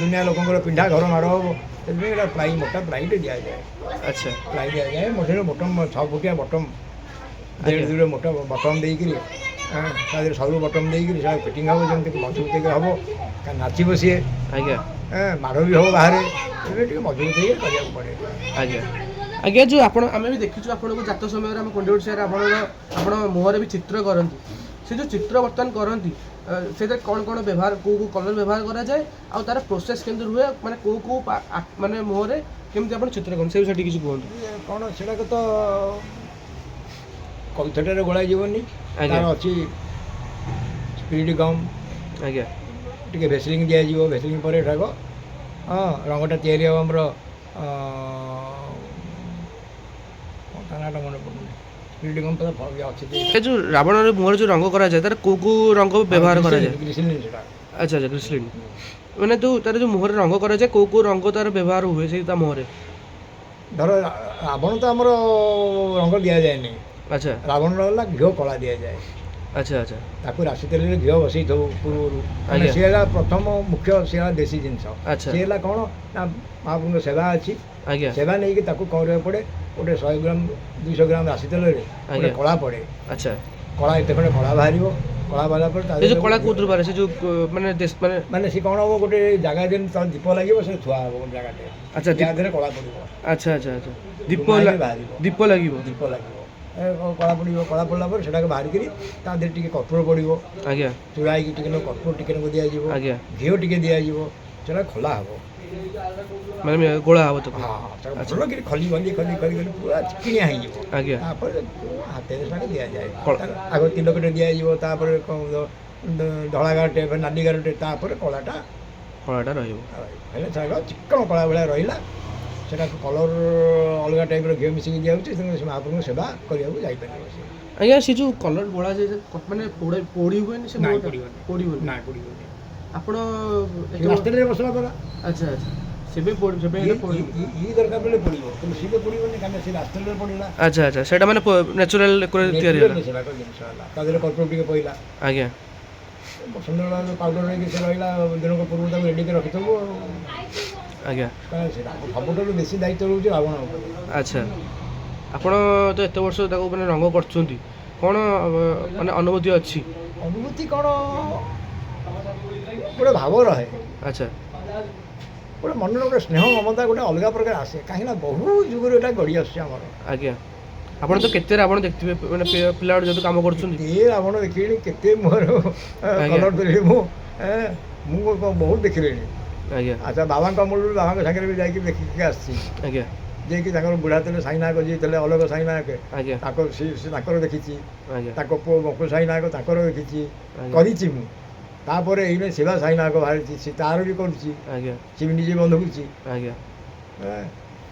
S2: ଦୁନିଆ ଲୋକଙ୍କର ପିଣ୍ଡା ଘର ମାଡ଼ ହେବ ସେଥିପାଇଁ ଏଇଟା ପ୍ଲାଇ ମୋଟା ପ୍ଲାଇଟେ ଦିଆଯାଏ
S1: ଆଚ୍ଛା
S2: ପ୍ଲାଇ ଦିଆଯାଏ ମଝିରେ ବଟମ୍ 6 ଫୁଟିଆ ବଟମ୍
S1: ଆଜ୍ଞା।
S2: ଦେଢ଼ ଦୂରେ ମୋଟା ବଟମ୍ ଦେଇକିରି ତା ଦେହରେ ସରୁ ବଟମ୍ ଦେଇକିରି ସେଟା ଫିଟିଂ ହେବ ଯେମିତି ମଜବୁତ ହେଇକି ହେବ କାରଣ ନାଚିବ ସିଏ
S1: ଆଜ୍ଞା
S2: ମାଡ଼ ବି ହେବ ବାହାରେ ଏବେ ଟିକେ ମଜବୁତ ହେଇକି କରିବାକୁ ପଡ଼େ।
S1: ଆଜ୍ଞା ଆଜ୍ଞା ଯେଉଁ ଆପଣ ଆମେ ବି ଦେଖିଛୁ ଆପଣଙ୍କୁ ଜାତ ସମୟରେ ଆମ କଣ୍ଡିଉଟ୍ ସାର୍ ଆପଣ ମୁହଁରେ ବି ଚିତ୍ର କରନ୍ତି ସେ ଯେଉଁ ଚିତ୍ର ବର୍ତ୍ତମାନ କରନ୍ତି ସେଥିରେ କ'ଣ କ'ଣ ବ୍ୟବହାର କେଉଁ କଲର୍ ବ୍ୟବହାର କରାଯାଏ ଆଉ ତା'ର ପ୍ରୋସେସ୍ କେମିତି ରୁହେ ମାନେ କେଉଁ ମାନେ ମୁହଁରେ କେମିତି ଆପଣ ଚିତ୍ର କରନ୍ତି ସେ ବିଷୟରେ କିଛି କୁହନ୍ତୁ।
S2: କ'ଣ ସେଟାକ ତ କଇଥଟାରେ ଗୋଳା ଯିବନି
S1: ଆଜ୍ଞା
S2: ତାର ଅଛି ସ୍ପିରିଟ୍ ଗମ୍
S1: ଆଜ୍ଞା
S2: ଟିକେ ଭେସଲିଂ ଦିଆଯିବ ଭେସଲିଂ ପରେ ଏଟାକ ରଙ୍ଗଟା ତିଆରି ହେବ ଆମର ତା ନାଁଟା ମନେ ପଡ଼ୁନି ସ୍ପିରିଟ୍ ଗମ୍ ପୁରା ଅଛି
S1: ଏ ଯେଉଁ ରାବଣର ମୁହଁରେ ଯେଉଁ ରଙ୍ଗ କରାଯାଏ ତା'ର କେଉଁ ରଙ୍ଗ ବ୍ୟବହାର କରାଯାଏ?
S2: ଗ୍ଲିସରିନ୍ ସେଟା
S1: ଆଚ୍ଛା ଆଚ୍ଛା ଗ୍ଲିସରିନ୍ ମାନେ ଯେଉଁ ତା'ର ଯେଉଁ ମୁହଁରେ ରଙ୍ଗ କରାଯାଏ କେଉଁ ରଙ୍ଗ ତା'ର ବ୍ୟବହାର ହୁଏ ସେଇ ତା ମୁହଁରେ?
S2: ଧର ରାବଣ ତ ଆମର ରଙ୍ଗ ଦିଆଯାଏନି
S1: ଆଚ୍ଛା
S2: ରାବଣର ହେଲା ଘିଅ କଳା ଦିଆଯାଏ
S1: ଆଚ୍ଛା ଆଚ୍ଛା
S2: ତାକୁ ରାଶି ତେଲରେ ଘିଅ ବସେଇଥାଉ ପୂର୍ବରୁ ମାନେ
S1: ଆଜ୍ଞା।
S2: ସିଏ ହେଲା ପ୍ରଥମ ମୁଖ୍ୟ ସିଏ ହେଲା ଦେଶୀ ଜିନିଷ
S1: ଆଚ୍ଛା
S2: ସିଏ ହେଲା କ'ଣ ନା ମହାପ୍ରଭୁଙ୍କ ସେବା ଅଛି
S1: ଆଜ୍ଞା
S2: ସେବା ନେଇକି ତାକୁ କରିବାକୁ ପଡ଼େ ଗୋଟେ 100 ଗ୍ରାମ 200 ଗ୍ରାମ ରାଶି ତେଲରେ ଗୋଟେ
S1: ଆଜ୍ଞା।
S2: କଳା ପଡ଼େ
S1: ଆଚ୍ଛା
S2: କଳା ଏତେ ଖଣ୍ଡେ କଳା ବାହାରିବ କଳା ବାହାରିଲା ପରେ ତା
S1: ଏ ଯେଉଁ କଳା କୋଉଥିରୁ ବାହାରେ ସେ ଯେଉଁ ମାନେ
S2: ମାନେ ସେ କ'ଣ ହେବ ଗୋଟେ ଜାଗା ଯେମିତି ତାର ଦୀପ ଲାଗିବ ସେ ଥୁଆ ହେବ ଗୋଟେ ଜାଗାଟେ
S1: ଆଚ୍ଛା
S2: ତା ଦେହରେ କଳା ପଡ଼ିବ
S1: ଆଚ୍ଛା ଆଚ୍ଛା ଆଚ୍ଛା ଦୀପ
S2: ଧୂଆଁ ବାହାରିବ
S1: ଦୀପ ଲାଗିବ
S2: ଦୀପ ଲାଗିବ କଳା ପଡ଼ିବ କଳା ପଡ଼ିଲା ପରେ ସେଟାକୁ ବାହାରିକିରି ତା ଦେହରେ ଟିକେ କର୍ପୂର ପଡ଼ିବ
S1: ଆଜ୍ଞା
S2: ଚୂଡ଼ା ହେଇକି ଟିକେ କର୍ପୂର ଟିକେ ଦିଆଯିବ
S1: ଆଜ୍ଞା
S2: ଘିଅ ଟିକେ ଦିଆଯିବ ସେଟା ଖୋଲା ହେବ
S1: ମାନେ ଗୋଳା ହେବ ତାକୁ
S2: ହଁ ଭଲ କରି ଖଲି ପୁରା ଚିକିଣିଆ ହେଇଯିବ
S1: ଆଜ୍ଞା
S2: ତାପରେ ହାତରେ ସେଟାକୁ ଦିଆଯାଏ
S1: କଳା।
S2: ଆଗ ତିଲକଟେ ଦିଆଯିବ ତାପରେ ଧଳା ଗାରଟେ ନାଲି ଗାରଟେ ତାପରେ କଳାଟା
S1: କଳାଟା ରହିବ
S2: ହେଲେ ସେଟା ଚିକ୍କଣ କଳା ଭଳିଆ ରହିଲା সেটা କଲର୍ ଅଲଗା ଟାଇପ୍ର ଘିଅ ମିଶିକି ଦିଆହେଉଛି, ତେଣୁ ସେ ମହାପ୍ରଭୁଙ୍କ ସେବା କରିବାକୁ ଯାଇପାରିବ ସେ।
S1: ଆଜ୍ଞା ସେ ଯେଉଁ କଲର୍ ବୋଳାଯାଏ ମାନେ ପୋଡ଼ି ହୁଏନି ସେ ପୋଡ଼ିବନି
S2: ନା ପୋଡ଼ିବନି।
S1: ଆପଣ
S2: ରାସ୍ତାରେ ବସିଲା ପରା।
S1: ଆଚ୍ଛା ଆଚ୍ଛା ସେବେ ସେବେ
S2: ଇ ଦରକାର ବେଳେ ପଡ଼ିବ, କିନ୍ତୁ ସିଏ ପଡ଼ିବନି କାରଣ ସେ ରାସ୍ତାରେ ପଡ଼ିଲା।
S1: ଆଚ୍ଛା ଆଚ୍ଛା ସେଇଟା ମାନେ ନ୍ୟାଚୁରାଲ୍ ତିଆରି ହେଲା
S2: ସେଟା ଜିନିଷ ହେଲା, ତା ଦେହରେ କର୍ପୂର ଟିକେ ପଇଲା।
S1: ଆଜ୍ଞା
S2: ସୁନ୍ଦର ଭାବରେ ପାଉଡ଼ର ହେଇକି ସେ ରହିଲା, ଦିନକ ପୂର୍ବରୁ ତାକୁ ରେଡ଼ିକି ରଖିଥିବୁ ଆଉ।
S1: ଆଜ୍ଞା
S2: ସେଟା ସବୁଠାରୁ ବେଶୀ ଦାୟିତ୍ୱ ରହୁଛି ରାବଣ ଉପରେ।
S1: ଆଚ୍ଛା ଆପଣ ତ ଏତେ ବର୍ଷ ତାକୁ ମାନେ ରଙ୍ଗ କରୁଛନ୍ତି, କ'ଣ ମାନେ ଅନୁଭୂତି ଅଛି?
S2: ଅନୁଭୂତି କ'ଣ ଗୋଟେ ଭାବ ରହେ।
S1: ଆଚ୍ଛା
S2: ଗୋଟେ ମନରେ ଗୋଟେ ସ୍ନେହ ମମତା ଗୋଟେ ଅଲଗା ପ୍ରକାର ଆସେ, କାହିଁକିନା ବହୁ ଯୁଗରୁ ଏଇଟା ଗଢ଼ି ଆସୁଛି ଆମର।
S1: ଆଜ୍ଞା ଆପଣ ତ କେତେ ରାବଣ ଦେଖିଥିବେ ମାନେ ପିଲାବେଳେ ଯେହେତୁ କାମ କରୁଛନ୍ତି।
S2: କେତେ ରାବଣ ଦେଖିଲିଣି, କେତେ ମୋର କଲର୍ ଦେଲିଣି ମୁଁ ବହୁତ ଦେଖିଲିଣି।
S1: ଆଜ୍ଞା
S2: ଆଚ୍ଛା ବାବାଙ୍କ ମୂଳରୁ ବାବାଙ୍କ ସାଙ୍ଗରେ ବି ଯାଇକି ଦେଖିକି ଆସିଛି।
S1: ଆଜ୍ଞା
S2: ଯିଏକି ତାଙ୍କର ବୁଢ଼ା ଥିଲେ ସାଇନାୟକ, ଯିଏ ଥିଲେ ଅଲୋକ ସାଇନାୟକ,
S1: ଆଜ୍ଞା
S2: ତାଙ୍କର ଦେଖିଛି।
S1: ଆଜ୍ଞା
S2: ତାଙ୍କ ପୁଅ ବଙ୍କୁ ସାଇନାୟକ ତାଙ୍କର ଦେଖିଛି,
S1: ଆଜ୍ଞା
S2: କରିଛି ମୁଁ। ତାପରେ ଏଇନେ ଶିବା ସାଇନାୟକ ବାହାରିଛି, ସେ ତାର ବି କରୁଛି,
S1: ଆଜ୍ଞା
S2: ସେ ବି ନିଜେ ବନ୍ଧୁଛି।
S1: ଆଜ୍ଞା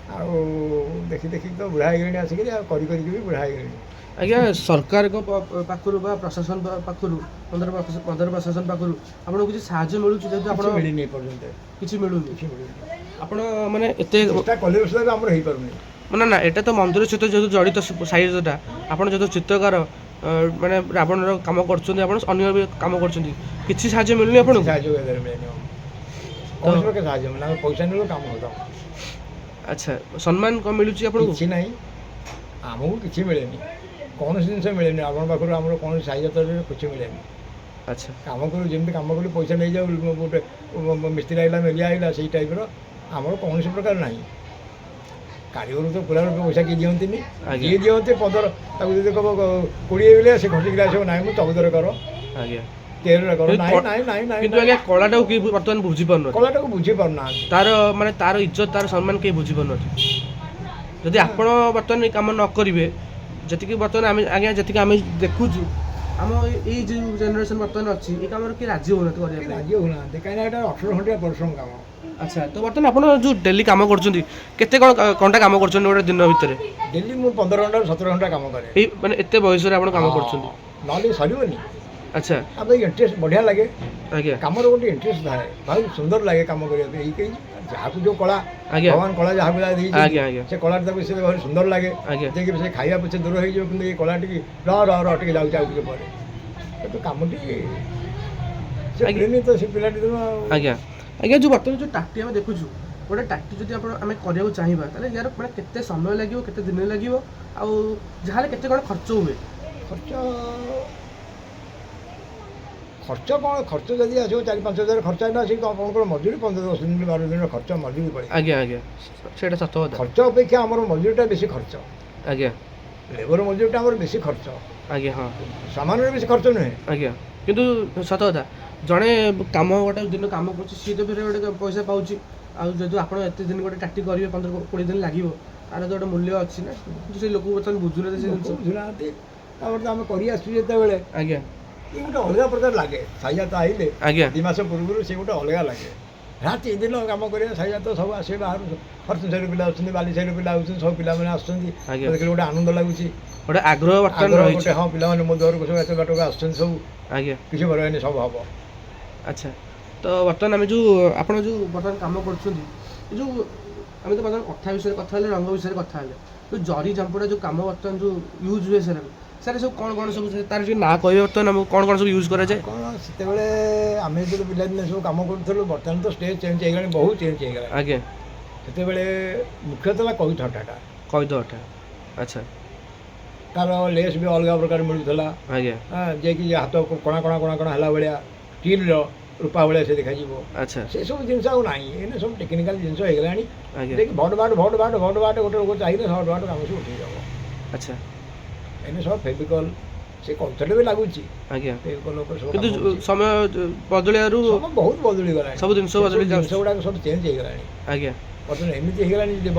S2: ଆଉ ଦେଖି ଦେଖିକି ତ ବୁଢ଼ା ହେଇଗଲେଣି ଆସିକିରି, ଆଉ କରିକି ବି ବୁଢ଼ା ହେଇଗଲେଣି।
S1: ଆଜ୍ଞା ସରକାରଙ୍କ ପାଖରୁ ବା ପ୍ରଶାସନ ପାଖରୁ ମନ୍ଦିର ପ୍ରଶାସନ ପାଖରୁ ଆପଣଙ୍କୁ କିଛି ସାହାଯ୍ୟ ମିଳୁଛି? ଯେହେତୁ ଆପଣ
S2: ମିଳିନି ଏପର୍ଯ୍ୟନ୍ତ
S1: କିଛି ମିଳୁନି, ଆପଣ ମାନେ ଏତେ
S2: ଚେଷ୍ଟା କଲେ ସୁଦ୍ଧା ବି ଆମର ହେଇପାରୁନି।
S1: ନା ନା ଏଇଟା ତ ମନ୍ଦିର ସହିତ ଯେହେତୁ ଜଡ଼ିତ ସାହିତ୍ୟଟା, ଆପଣ ଯେହେତୁ ଚିତ୍ରକାର ମାନେ ରାବଣର କାମ କରୁଛନ୍ତି, ଆପଣ ଅନ୍ୟ ବି କାମ କରୁଛନ୍ତି, କିଛି ସାହାଯ୍ୟ ମିଳୁନି ଆପଣଙ୍କୁ?
S2: ସାହାଯ୍ୟ ମିଳେନି, କୌଣସି ପ୍ରକାର ସାହାଯ୍ୟ ମିଳେନି, ଆମେ ପଇସା ନେଲୁ କାମ ହତାମ।
S1: ଆଚ୍ଛା ସମ୍ମାନ କ'ଣ ମିଳୁଛି ଆପଣଙ୍କୁ?
S2: କିଛି ନାହିଁ, ଆମକୁ କିଛି ମିଳେନି, କୌଣସି ଜିନିଷ ମିଳେନି ରାବଣ ପାଖରୁ, ଆମର କୌଣସି ସାହାଯ୍ୟ କିଛି ମିଳେନି।
S1: ଆଚ୍ଛା
S2: କାମ କରୁ ଯେମିତି କାମ କରୁ ପଇସା ନେଇଯାଉ, ଗୋଟେ ମିସ୍ତ୍ରୀ ଆଇଲା ମେଲିଆ ଆଇଲା ସେଇ ଟାଇପ୍ର, ଆମର କୌଣସି ପ୍ରକାର ନାହିଁ। କାରିଗରକୁ ତ ପୁରା ପଇସା କିଏ ଦିଅନ୍ତିନି, ଯିଏ ଦିଅନ୍ତି 15 ତାକୁ ଯଦି କହିବ 20 ବିଲେ ସେ ଘଟିକିରି ଆସିବ, ନାହିଁ ମୁଁ 14 କର,
S1: ଆଜ୍ଞା
S2: 13 କର, ନାଇଁ ନାଇଁ ନାଇଁ ନାଇଁ।
S1: କିନ୍ତୁ ଆଜ୍ଞା କଳାଟାକୁ କେହି ବର୍ତ୍ତମାନ ବୁଝିପାରୁନାହାନ୍ତି,
S2: କଳାଟାକୁ ବୁଝିପାରୁନାହାନ୍ତି,
S1: ତାର ଇଜ୍ଜତ ତାର ସମ୍ମାନ କେହି ବୁଝିପାରୁନାହାନ୍ତି। ଯଦି ଆପଣ ବର୍ତ୍ତମାନ ଏ କାମ ନ କରିବେ, ଯେତିକି ବର୍ତ୍ତମାନ ଆଜ୍ଞା ଯେତିକି ଆମେ ଦେଖୁଛୁ ଆମ ଏଇ ଯେଉଁ ଜେନେରେସନ୍ ବର୍ତ୍ତମାନ ଅଛି, ଏ କାମରେ କିଏ ରାଜି ହେଉନାହାନ୍ତି କରିବା ପାଇଁ,
S2: ରାଜି ହେଉନାହାନ୍ତି, କାହିଁକିନା ଏଇଟା 18 ଘଣ୍ଟିଆ ପରିଶ୍ରମ କାମ।
S1: ଆଚ୍ଛା ତ ବର୍ତ୍ତମାନ ଆପଣ ଯେଉଁ ଡେଲି କାମ କରୁଛନ୍ତି, କେତେ କ'ଣ ଘଣ୍ଟା କାମ କରୁଛନ୍ତି ଗୋଟେ ଦିନ ଭିତରେ?
S2: ଡେଲି ମୁଁ 15 ଘଣ୍ଟାରୁ 17 ଘଣ୍ଟା କାମ କରେ।
S1: ଏଇ ମାନେ ଏତେ ବୟସରେ ଆପଣ କାମ କରୁଛନ୍ତି?
S2: ନହେଲେ ସରିବନି।
S1: ଆଚ୍ଛା
S2: ଆମେ ଇଣ୍ଟରେଷ୍ଟ ବଢ଼ିଆ ଲାଗେ,
S1: ଆଜ୍ଞା
S2: କାମର ଗୋଟେ ଇଣ୍ଟରେଷ୍ଟ ଥାଏ, ଭାରି ସୁନ୍ଦର ଲାଗେ କାମ କରିବା ପାଇଁ। ଏଇ ଯାହାକୁ ଯେଉଁ କଳା
S1: ଆଜ୍ଞା
S2: ଭଗବାନ କଳା ଯାହାକୁ ଯାହା
S1: ଆଜ୍ଞା
S2: ଦେଇଛନ୍ତି,
S1: ଆଜ୍ଞା
S2: ସେ କଳାଟି ତାକୁ ସେ ଭାରି ସୁନ୍ଦର ଲାଗେ।
S1: ଆଜ୍ଞା
S2: ଯାଇକି ସେ ଖାଇବା ପଛେ ଦୂର ହେଇଯିବ, କିନ୍ତୁ ଏଇ କଳାଟିକି ର ଟିକେ ଯାଉଛି ଆଉ ଟିକେ ପରେ, କିନ୍ତୁ କାମଟି ସେ ପ୍ରେମୀ ତ ସେ ପିଲାଟି ଦିନ।
S1: ଆଜ୍ଞା ଆଜ୍ଞା ଯେଉଁ ବର୍ତ୍ତମାନ ଯେଉଁ ଟାଟି ଆମେ ଦେଖୁଛୁ, ଗୋଟେ ଟାଟି ଯଦି ଆମେ କରିବାକୁ ଚାହିଁବା, ତାହେଲେ ୟାର ମାନେ କେତେ ସମୟ ଲାଗିବ, କେତେ ଦିନ ଲାଗିବ, ଆଉ ଯାହାହେଲେ କେତେ କ'ଣ ଖର୍ଚ୍ଚ ହୁଏ?
S2: ଖର୍ଚ୍ଚ ଯଦି ଆସିବ 4-5 ହଜାର ଖର୍ଚ୍ଚ ହେଲା, ସେ ଆପଣଙ୍କର ମଜୁରୀ 15-10 ଦିନ 12 ଦିନର ଖର୍ଚ୍ଚ ମଜୁରୀ ପଡ଼େ।
S1: ଆଜ୍ଞା ଆଜ୍ଞା ସେଇଟା ସତ କଥା।
S2: ଖର୍ଚ୍ଚ ଅପେକ୍ଷା ଆମର ମଜୁରୀଟା ବେଶୀ ଖର୍ଚ୍ଚ।
S1: ଆଜ୍ଞା
S2: ଲେବର ମଜୁରୀଟା ଆମର ବେଶୀ ଖର୍ଚ୍ଚ।
S1: ଆଜ୍ଞା ହଁ
S2: ସାମାନରେ ବେଶୀ ଖର୍ଚ୍ଚ ନୁହେଁ।
S1: ଆଜ୍ଞା କିନ୍ତୁ ସତ କଥା, ଜଣେ କାମ ଗୋଟେ ଦିନ କାମ କରୁଛି, ସିଏ ତ ଫେରେ ଗୋଟେ ପଇସା ପାଉଛି, ଆଉ ଯେହେତୁ ଆପଣ ଏତେ ଦିନ ଗୋଟେ ଟାଟି କରିବେ, 15-20 ଦିନ ଲାଗିବ, ତାର ତ ଗୋଟେ ମୂଲ୍ୟ ଅଛି ନା, କିନ୍ତୁ ସେ ଲୋକ ବର୍ତ୍ତମାନ ବୁଝୁନାହାନ୍ତି, ସେ ଜିନିଷ
S2: ବୁଝୁନାହାନ୍ତି। ତାପରେ ତ ଆମେ କରି ଆସୁଛୁ ଯେତେବେଳେ,
S1: ଆଜ୍ଞା
S2: ଇଏ ଗୋଟେ ଅଲଗା ପ୍ରକାର ଲାଗେ। ସାଇଜାତ ଆଇଲେ
S1: ଆଜ୍ଞା
S2: 2 ମାସ ପୂର୍ବରୁ ସେ ଗୋଟେ ଅଲଗା ଲାଗେ। ରାତି ଦିନ କାମ କରିବା, ସାଇଜାତ ସବୁ ଆସିବେ ବାହାରୁ, ଖର୍ଚ୍ଚ ସାହିର ପିଲା ଆସୁଛନ୍ତି, ବାଲି ସାହିର ପିଲା ଆସୁଛନ୍ତି, ସବୁ ପିଲାମାନେ ଆସୁଛନ୍ତି, ଦେଖିଲେ ଗୋଟେ ଆନନ୍ଦ ଲାଗୁଛି,
S1: ଗୋଟେ ଆଗ୍ରହ ବର୍ତ୍ତମାନ ରହିଛି।
S2: ହଁ ପିଲାମାନେ ମୋ ଦରକୁ ସବୁ ଏତେ ବାଟକୁ ଆସୁଛନ୍ତି ସବୁ,
S1: ଆଜ୍ଞା
S2: କିଛି ଭରନି ସବୁ ହବ।
S1: ଆଚ୍ଛା ତ ବର୍ତ୍ତମାନ ଆମେ ଯେଉଁ ଆପଣ ଯେଉଁ ବର୍ତ୍ତମାନ କାମ କରୁଛନ୍ତି, ଏ ଯେଉଁ ଆମେ ତ ବର୍ତ୍ତମାନ ଅଠା ବିଷୟରେ କଥା ହେଲେ, ରଙ୍ଗ ବିଷୟରେ କଥା ହେଲେ, ଯେଉଁ ଜରି ଜାମ୍ପୁଟା ଯେଉଁ କାମ ବର୍ତ୍ତମାନ ଯେଉଁ ୟୁଜ୍ ହୁଏ, ସାର୍ ସବୁ କ'ଣ ସବୁ ତାର ଟିକେ ନାଁ କହିବେ ବର୍ତ୍ତମାନ ଆମକୁ, କ'ଣ ସବୁ ୟୁଜ୍ କରାଯାଏ?
S2: କ'ଣ ସେତେବେଳେ ଆମେ ଯେତେବେଳେ ପିଲାଦିନେ ସବୁ କାମ କରୁଥିଲୁ, ବର୍ତ୍ତମାନ ତ ଷ୍ଟେଜ୍ ଚେଞ୍ଜ ହେଇଗଲାଣି, ବହୁତ ଚେଞ୍ଜ ହେଇଗଲାଣି।
S1: ଆଜ୍ଞା
S2: ସେତେବେଳେ ମୁଖ୍ୟତଃ କଇଥ ଅଠାଟା।
S1: କଇଥ ଅଠା, ଆଚ୍ଛା
S2: ତାର ଲେସ୍ ବି ଅଲଗା ପ୍ରକାର ମିଳୁଥିଲା।
S1: ଆଜ୍ଞା
S2: ଯିଏକି ହାତ କଣା ହେଲା ଭଳିଆ, ଷ୍ଟିଲ୍ର ରୂପା ଭଳିଆ ସେ ଦେଖାଯିବ।
S1: ଆଚ୍ଛା
S2: ସେସବୁ ଜିନିଷ ଆଉ ନାହିଁ, ଏଇନେ ସବୁ ଟେକ୍ନିକାଲ ଜିନିଷ ହେଇଗଲାଣି।
S1: ଆଜ୍ଞା
S2: ଭଟ୍ ବାଟ ଗୋଟେ ଲୋକ ଚାହିଁଲେ ଭଟ୍ ବାଟ କାମ ସବୁ ଉଠେଇଦେବ।
S1: ଆଚ୍ଛା
S2: ଏଇନେ ସବୁ ଫେଭିକଲ୍, ସେ କଇଥରେ ବି ଲାଗୁଛି।
S1: ଆଜ୍ଞା
S2: ଫେଭିକଲ୍ ଉପରେ ସବୁ,
S1: କିନ୍ତୁ ସମୟ ବଦଳିବାରୁ
S2: ବହୁତ ବଦଳିଗଲାଣି,
S1: ସବୁ ଜିନିଷ ବଦଳି
S2: ଜିନିଷ ଗୁଡ଼ାକ ସବୁ ଚେଞ୍ଜ ହେଇଗଲାଣି।
S1: ଆଜ୍ଞା
S2: ବର୍ତ୍ତମାନ ଏମିତି ହେଇଗଲାଣି ଯେ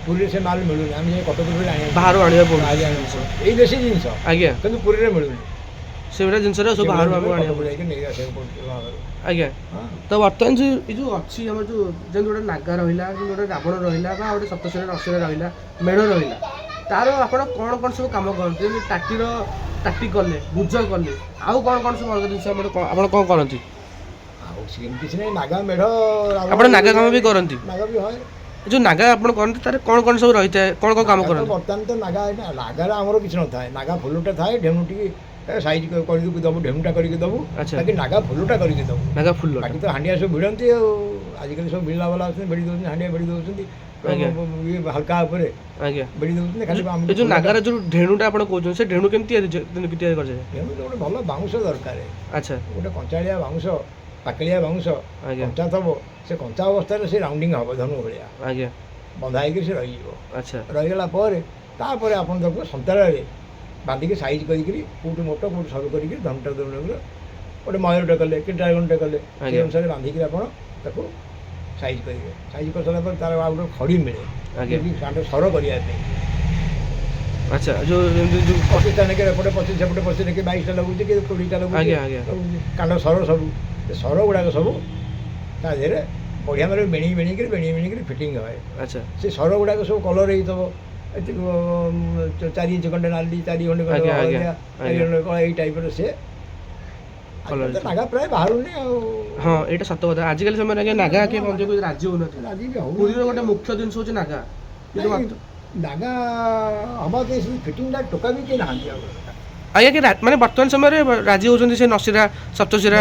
S2: ପୁରୀରେ ସେ ମାଲ ମିଳୁନି, ଆମେ ଯାଇ କଟକରୁ ଆଣିବା,
S1: ବାହାରୁ ଆଣିବାକୁ ପଡ଼ୁଛି
S2: ଏଇ ଦେଶୀ ଜିନିଷ।
S1: ଆଜ୍ଞା
S2: କିନ୍ତୁ ପୁରୀରେ ମିଳୁନି।
S1: ସେଗୁଡ଼ା ଜିନିଷରେ ସବୁ ବାହାରୁ ଆମକୁ ଆଣିବାକୁ
S2: ସବୁ ଯାଇକି ନେଇ ଆସିବାକୁ ପଡ଼ୁଛି ବାହାରୁ।
S1: ଆଜ୍ଞା।
S2: ହଁ।
S1: ତ ବର୍ତ୍ତମାନ ଏ ଯେଉଁ ଅଛି ଆମର ଯେଉଁ ଯେମିତି ଗୋଟେ ନାଗା ରହିଲା ଯେମିତି ଗୋଟେ ରାବଣ ରହିଲା ବା ଗୋଟେ ସପ୍ତଶିରା ଅସୁର ରହିଲା ମେଢ଼ ରହିଲା ତାର ଆପଣ କ'ଣ କ'ଣ ସବୁ କାମ କରନ୍ତି ଯେମିତି ଟାଟି କଲେ ଭୁଜ କଲେ ଆଉ କ'ଣ କ'ଣ ସବୁ ଅଲଗା ଜିନିଷ ଆପଣ କ'ଣ କରନ୍ତି?
S2: ଆଉ ସେମିତି କିଛି ନାହିଁ ନାଗା ମେଢ଼
S1: ଆପଣ ନାଗା କାମ ବି କରନ୍ତି?
S2: ନାଗା ବି হয়।
S1: ଯେଉଁ ନାଗା ଆପଣ କରନ୍ତି ତାର କ'ଣ କ'ଣ ସବୁ ରହିଥାଏ କ'ଣ କ'ଣ କାମ କରନ୍ତି?
S2: ବର୍ତ୍ତମାନ ତ ନାଗାରେ ଆମର କିଛି ନଥାଏ ନାଗା ଫୁଲଟା ଥାଏ ଢେମୁଟିକି ସାଇଜ୍ କରିକି ଦେବୁ ଢେମୁଟା କରିକି ଦେବୁ ବାକି ନାଗା ଫୁଲଟା କରିକି ଦେବୁ
S1: ନାଗା ଫୁଲ
S2: ବାକି ତ ହାଣ୍ଡିଆ ସବୁ ଭିଡ଼ନ୍ତି ଆଉ ଆଜିକାଲି ସବୁ ଭିଡ଼ିଲା ବାଲା ଅଛନ୍ତି ଭିଡ଼ି ଦେଉଛନ୍ତି ହାଣ୍ଡିଆ ଭିଡ଼ି ଦେଉଛନ୍ତି ଇଏ ହାଲକା ଉପରେ
S1: ଆଜ୍ଞା
S2: ଭିଡ଼ି ଦେଉଛନ୍ତି ଖାଲି
S1: ଏ ଯେଉଁ ନାଗାର ଯେଉଁ ଢେଣୁଟା ଆପଣ କହୁଛନ୍ତି ସେ ଢେଣୁ କେମିତି ତିଆରି କରାଯାଏ?
S2: ଢେମୁଟା ଗୋଟେ ଭଲ ବାଉଁଶ ଦରକାର।
S1: ଆଚ୍ଛା
S2: ଗୋଟେ କଞ୍ଚାଳିଆ ବାଉଁଶ ପାକଳିଆ ବାଉଁଶ
S1: ଆଜ୍ଞା
S2: କଞ୍ଚା ଥବ ସେ କଞ୍ଚା ଅବସ୍ଥାରେ ସେ ରାଉଣ୍ଡିଂ ହେବ ଧନୁ ଭଳିଆ
S1: ଆଜ୍ଞା
S2: ବନ୍ଧା ହେଇକି ସେ ରହିଯିବ।
S1: ଆଚ୍ଛା
S2: ରହିଗଲା ପରେ ତାପରେ ଆପଣ ତାକୁ ସନ୍ତାଳରେ ବାନ୍ଧିକି ସାଇଜ୍ କରିକିରି କେଉଁଠି ମୋଟ କେଉଁଠି ସରୁ କରିକି ଧନୁଟା ଗୋଟେ ମୟୂରଟେ କଲେ କି ଡ୍ରାଗନଟେ କଲେ ସେଇ ଅନୁସାରେ ବାନ୍ଧିକିରି ଆପଣ ତାକୁ ସାଇଜ୍ କରିବେ ସାଇଜ୍ କରିସାରିଲା ପରେ ତାର ଆଉ ଗୋଟେ ଖଡ଼ି ମିଳେ କାଣ୍ଡ ସର କରିବା ପାଇଁ।
S1: ଆଚ୍ଛା ଯେଉଁ
S2: 25ଟା ନେଇକି ଏପଟେ 25 ସେପଟେ 25 ନେଇକି 22ଟା ଲାଗୁଛି କି 20ଟା ଲାଗୁଛି କାଣ୍ଡ ସର ସବୁ ସେ ସର ଗୁଡ଼ାକ ସବୁ ତା ଦେହରେ ବଢ଼ିଆ ମାନେ ବେଣିକିରି ଫିଟିଂ ହୁଏ।
S1: ଆଚ୍ଛା ସେ
S2: ସର ଗୁଡ଼ାକ ସବୁ କଲର୍ ହେଇଥିବ 4 ଇଞ୍ଚ ଖଣ୍ଡେ ନାଲି 4 ଖଣ୍ଡେ ହଳଦିଆ 4 ଖଣ୍ଡେ କଳା ଏଇ ଟାଇପ୍ର ସେ ନାଗା ପ୍ରାୟ ବାହାରୁନି ଆଉ।
S1: ହଁ ଏଇଟା ସତ କଥା ଆଜିକାଲି ସମୟରେ ଆଜ୍ଞା ନାଗା କିଏ ବନ୍ଧକୁ ରାଜି ହେଉନଥିଲେ ପୁରୀର ଗୋଟେ ମୁଖ୍ୟ ଜିନିଷ ହେଉଛି ନାଗା
S2: ନାଗା ହେବା ପାଇଁ ସେ ଫିଟିଂଟା ଟୋକା ବି କେହି ନାହାନ୍ତି ଆଉ
S1: ଆଜ୍ଞା କି ମାନେ ବର୍ତ୍ତମାନ ସମୟରେ ରାଜି ହେଉଛନ୍ତି ସେ ନସିରା ସପ୍ତଶିରା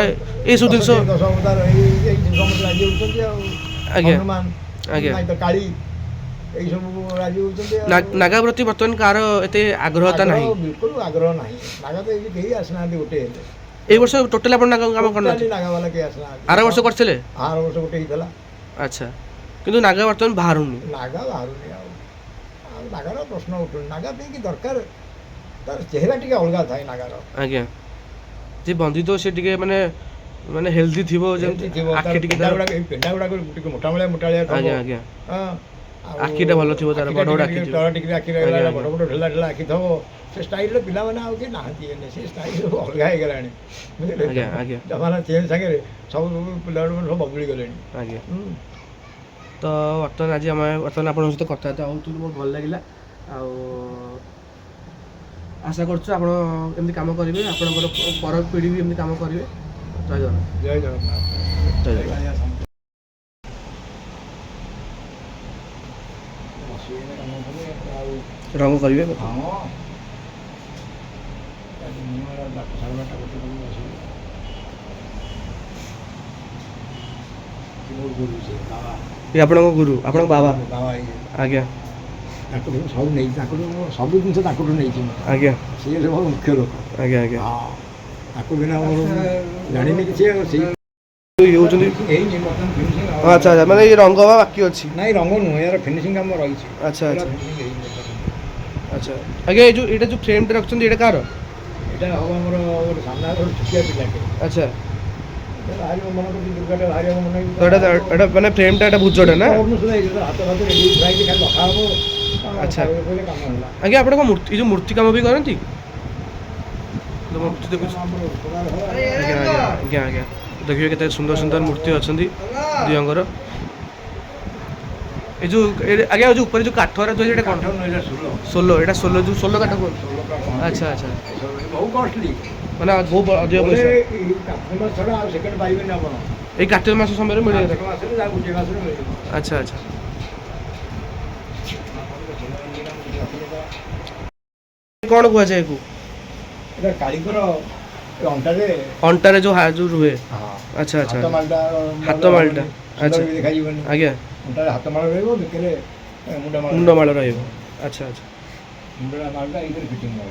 S1: ଏଇସବୁ ଜିନିଷ
S2: ଦଶ ଅବତାର ଏଇ ଜିନିଷ ମତେ ରାଜି ହେଉଛନ୍ତି ଆଉ
S1: ଆଜ୍ଞା
S2: ହନୁମାନ
S1: ଆଜ୍ଞା
S2: କାଳୀ এইসবু রাজি হচ্ছেন
S1: নাগা প্রতি বর্তমান কার এতে আগ্রহতা নাই
S2: বিলকুল আগ্রহ নাই নাগা তো এই কেহি আসনাহাନ୍ତି গোটে হেলে
S1: এই বর্ষ টোটাল আপন নাগা কাম করনা
S2: নাগা वाला কে আসনাহাନ୍ତି
S1: আর বর্ষ করছিলে
S2: আর বর্ষ গোটে হিতলা
S1: আচ্ছা কিন্তু নাগা বর্তমান বাহারুনি
S2: নাগা বাহারুনি আর নাগার প্রশ্ন উঠুনি নাগা ପାଇଁ কি দরকার তার চেহারা টিকে অলগা থাই নাগার
S1: আজ্ঞা যে বন্ধিত সে টিকে মানে মানে হেলদি থিব যেমতি আখি টিকে
S2: পেন্ডা গুড়া টিকে মোটামଳିଆ
S1: আজ্ঞা আজ্ঞা
S2: হ্যাঁ
S1: আখিটা ভালো ଥିବ ତାର ବଡ଼ ବଡ଼ ଆଖି
S2: ତଳ ଟିକେ ଆଖି ରହିଲା ବଡ଼ ବଡ଼ ଢେଲା ଢେଲା ଆଖି ଥବ ସେ ଷ୍ଟାଇଲ୍ର ପିଲାମାନେ ଆଉ କେହି ନାହାନ୍ତି ଏନେ ସେ ଷ୍ଟାଇଲ୍ ଅଲଗା ହେଇଗଲାଣି ବୁଝିଲେ
S1: ଆଜ୍ଞା ଆଜ୍ଞା
S2: ଜମାନା ଚେଞ୍ଜ ସାଙ୍ଗରେ ସବୁ ପିଲାମାନେ ସବୁ ବଦଳି ଗଲେଣି
S1: ଆଜ୍ଞା ତ ବର୍ତ୍ତମାନ ଆଜି ଆମେ ବର୍ତ୍ତମାନ ଆପଣଙ୍କ ସହିତ କଥାବାର୍ତ୍ତା ହେଉଥିଲୁ ବହୁତ ଭଲ ଲାଗିଲା ଆଉ ଆଶା କରୁଛୁ ଆପଣ ଏମିତି କାମ କରିବେ ଆପଣଙ୍କର ପର ପିଢ଼ି ବି ଏମିତି କାମ କରିବେ ଜୟ ଜଗନ୍ନାଥ
S2: ଜୟ ଜଗନ୍ନାଥ
S1: ଜୟ ଜଗନ୍ନାଥ ରଙ୍ଗ କରିବେ ଏ ଆପଣଙ୍କ ଗୁରୁ ଆପଣଙ୍କ ବାବା ଆଜ୍ଞା
S2: ତାଙ୍କଠୁ ସବୁ ନେଇଛି ତାଙ୍କଠୁ ସବୁ ଜିନିଷ ତାଙ୍କଠୁ ନେଇଛି
S1: ଆଜ୍ଞା
S2: ସିଏ ସବୁ ମୁଖ୍ୟ ଲୋକ
S1: ଆଜ୍ଞା ଆଜ୍ଞା
S2: ହଁ ତାକୁ ବିନା ମୋର ଜାଣିନି କିଛି ଆଉ ସେଇ
S1: ହେଉଛନ୍ତି
S2: ହେଇନି ବର୍ତ୍ତମାନ ଫିନିସିଂ
S1: ଆଚ୍ଛା ଆଚ୍ଛା ମାନେ ଏଇ ରଙ୍ଗ ବା ବାକି ଅଛି
S2: ନାଇଁ ରଙ୍ଗ ନୁହେଁ ୟାର ଫିନିସିଂ କାମ ରହିଛି
S1: ଆଚ୍ଛା ଆଚ୍ଛା ଆଚ୍ଛା ଆଜ୍ଞା ଏଇ ଯେଉଁ ଏଇଟା ଯେଉଁ ଫ୍ରେମ୍ଟା ରଖିଛନ୍ତି ଏଇଟା କାହାର
S2: ଏଇଟା ହେବ ଆମର ଗୋଟେ ସାମ୍ନା ଗୋଟେ ଛୋଟିଆ ପିଲାଟେ
S1: ଆଚ୍ଛା
S2: ବାହାରିବ ମନେ କରୁଛି ଦୁର୍ଗାଟା ବାହାରିବ ମନେ
S1: ଏଇଟା ମାନେ ଫ୍ରେମ୍ଟା ଏଇଟା ଭୁଜଟା ନା
S2: ହାତ ଫାତ ରେଡ଼ି ଖାଇକି ଖାଲି ରଖା ହେବ
S1: ଆଚ୍ଛା
S2: କାମ ହେଲା
S1: ଆଜ୍ଞା ଆପଣ କ'ଣ ମୂର୍ତ୍ତି ଏଇ ଯେଉଁ ମୂର୍ତ୍ତି କାମ ବି କରନ୍ତି ମୂର୍ତ୍ତି ଦେଖୁଛି ଆଜ୍ଞା ଆଜ୍ଞା ଆଜ୍ଞା ଆଜ୍ଞା ଦେଖିବେ କେତେ ସୁନ୍ଦର ସୁନ୍ଦର ମୂର୍ତ୍ତି ଅଛନ୍ତି ଦିଅଙ୍କର ଏ ଯେଉଁ ଆଜ୍ଞା ଯେଉଁ ଉପରେ ଯେଉଁ କାଠରା ଯେଉଁ ଏଇଟା କ'ଣ ସୋଲୋ ଏଇଟା ସୋଲୋ ଯେଉଁ ସୋଲୋ କାଠ କୁହନ୍ତୁ ଆଚ୍ଛା ଆଚ୍ଛା
S2: ବହୁ କଷ୍ଟଲି
S1: ମାନେ ବହୁତ ଅଧିକ ପଇସା
S2: କାର୍ତ୍ତିକ ମାସ ଛଡ଼ା ଆଉ ସେକେଣ୍ଡ ପାଇବେନି ଆପଣ
S1: ଏଇ କାର୍ତ୍ତିକ ମାସ ସମୟରେ ମିଳିବ
S2: ମାସରେ ଯାହା ଗୋଟିଏ ମାସରେ ମିଳିବ
S1: ଆଚ୍ଛା ଆଚ୍ଛା କ'ଣ କୁହାଯାଏ ଏକୁ
S2: ଏଇଟା କାଳିଙ୍କର
S1: ଅଣ୍ଟାରେ ଯେଉଁ ରୁହେ ଆଚ୍ଛା ଆଚ୍ଛା ହାତ ମାଳଟା ଆଚ୍ଛା
S2: ଦେଖାଯିବନି
S1: ଆଜ୍ଞା
S2: ଅଣ୍ଟାରେ ହାତ ମାଳ ରହିବ ବେକରେ
S1: ମୁଣ୍ଡ ମାଳ ରହିବ ଆଚ୍ଛା ଆଚ୍ଛା
S2: ମୁଣ୍ଡ ମାଳଟା ଏଇଥିରେ ଫିଟିଂ ହେବ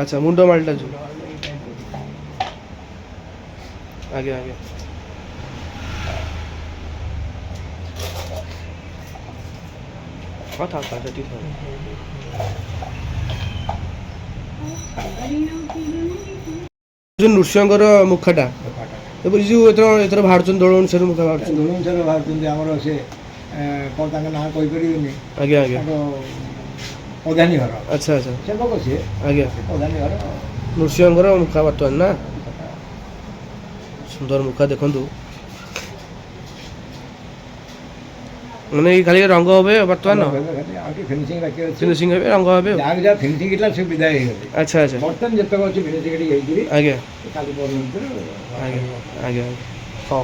S1: ଆଚ୍ଛା ମୁଣ୍ଡ ମାଳଟା ଯେଉଁ ଆଜ୍ଞା ଆଜ୍ଞା ହଁ ଥାଉ ସେଠି ଥାଉ ଯେଉଁ ନୃସିଂହଙ୍କର ମୁଖଟା ଏପରି ଯେଉଁ ଏଥର ବାହାରୁଛନ୍ତି ଦୋଳ ଅନୁସାରେ ମୁଖ ବାହାରୁଛନ୍ତି
S2: ଦୋଳ ଅନୁସାରେ ବାହାରୁଛନ୍ତି ଆମର ସେ କ'ଣ ତାଙ୍କ ନାଁ କହିପାରିବେନି
S1: ଆଜ୍ଞା ଆଜ୍ଞା
S2: ପ୍ରଧାନୀ ଘର
S1: ଆଚ୍ଛା ଆଚ୍ଛା
S2: ସେ ଲୋକ ସିଏ
S1: ଆଜ୍ଞା
S2: ପ୍ରଧାନୀ ଘର
S1: ନୃସିଂହଙ୍କର ମୁଖା ବର୍ତ୍ତମାନ ନା ସୁନ୍ଦର ମୁଖା ଦେଖନ୍ତୁ ମାନେ ଏଇ ଖାଲି ରଙ୍ଗ হবে ବର୍ତ୍ତମାନ
S2: ଆଉ ଟିକେ ଫିନିସିଂ ବାକି ଅଛି
S1: ଫିନିସିଂ হবে ରଙ୍ଗ হবে
S2: ଯାହା ଯାହା ଫିନିସିଂ ହେଇଥିଲା ସେ ବିଦାୟ ହେଇଗଲେ
S1: ଆଚ୍ଛା ଆଚ୍ଛା
S2: ବର୍ତ୍ତମାନ ଯେତେକ ଅଛି ଫିନିସିଂ ହେଇକିରି
S1: ଆଜ୍ଞା
S2: କାଲି ପର୍ଯ୍ୟନ୍ତ
S1: ଆଜ୍ଞା ଆଜ୍ଞା ହଉ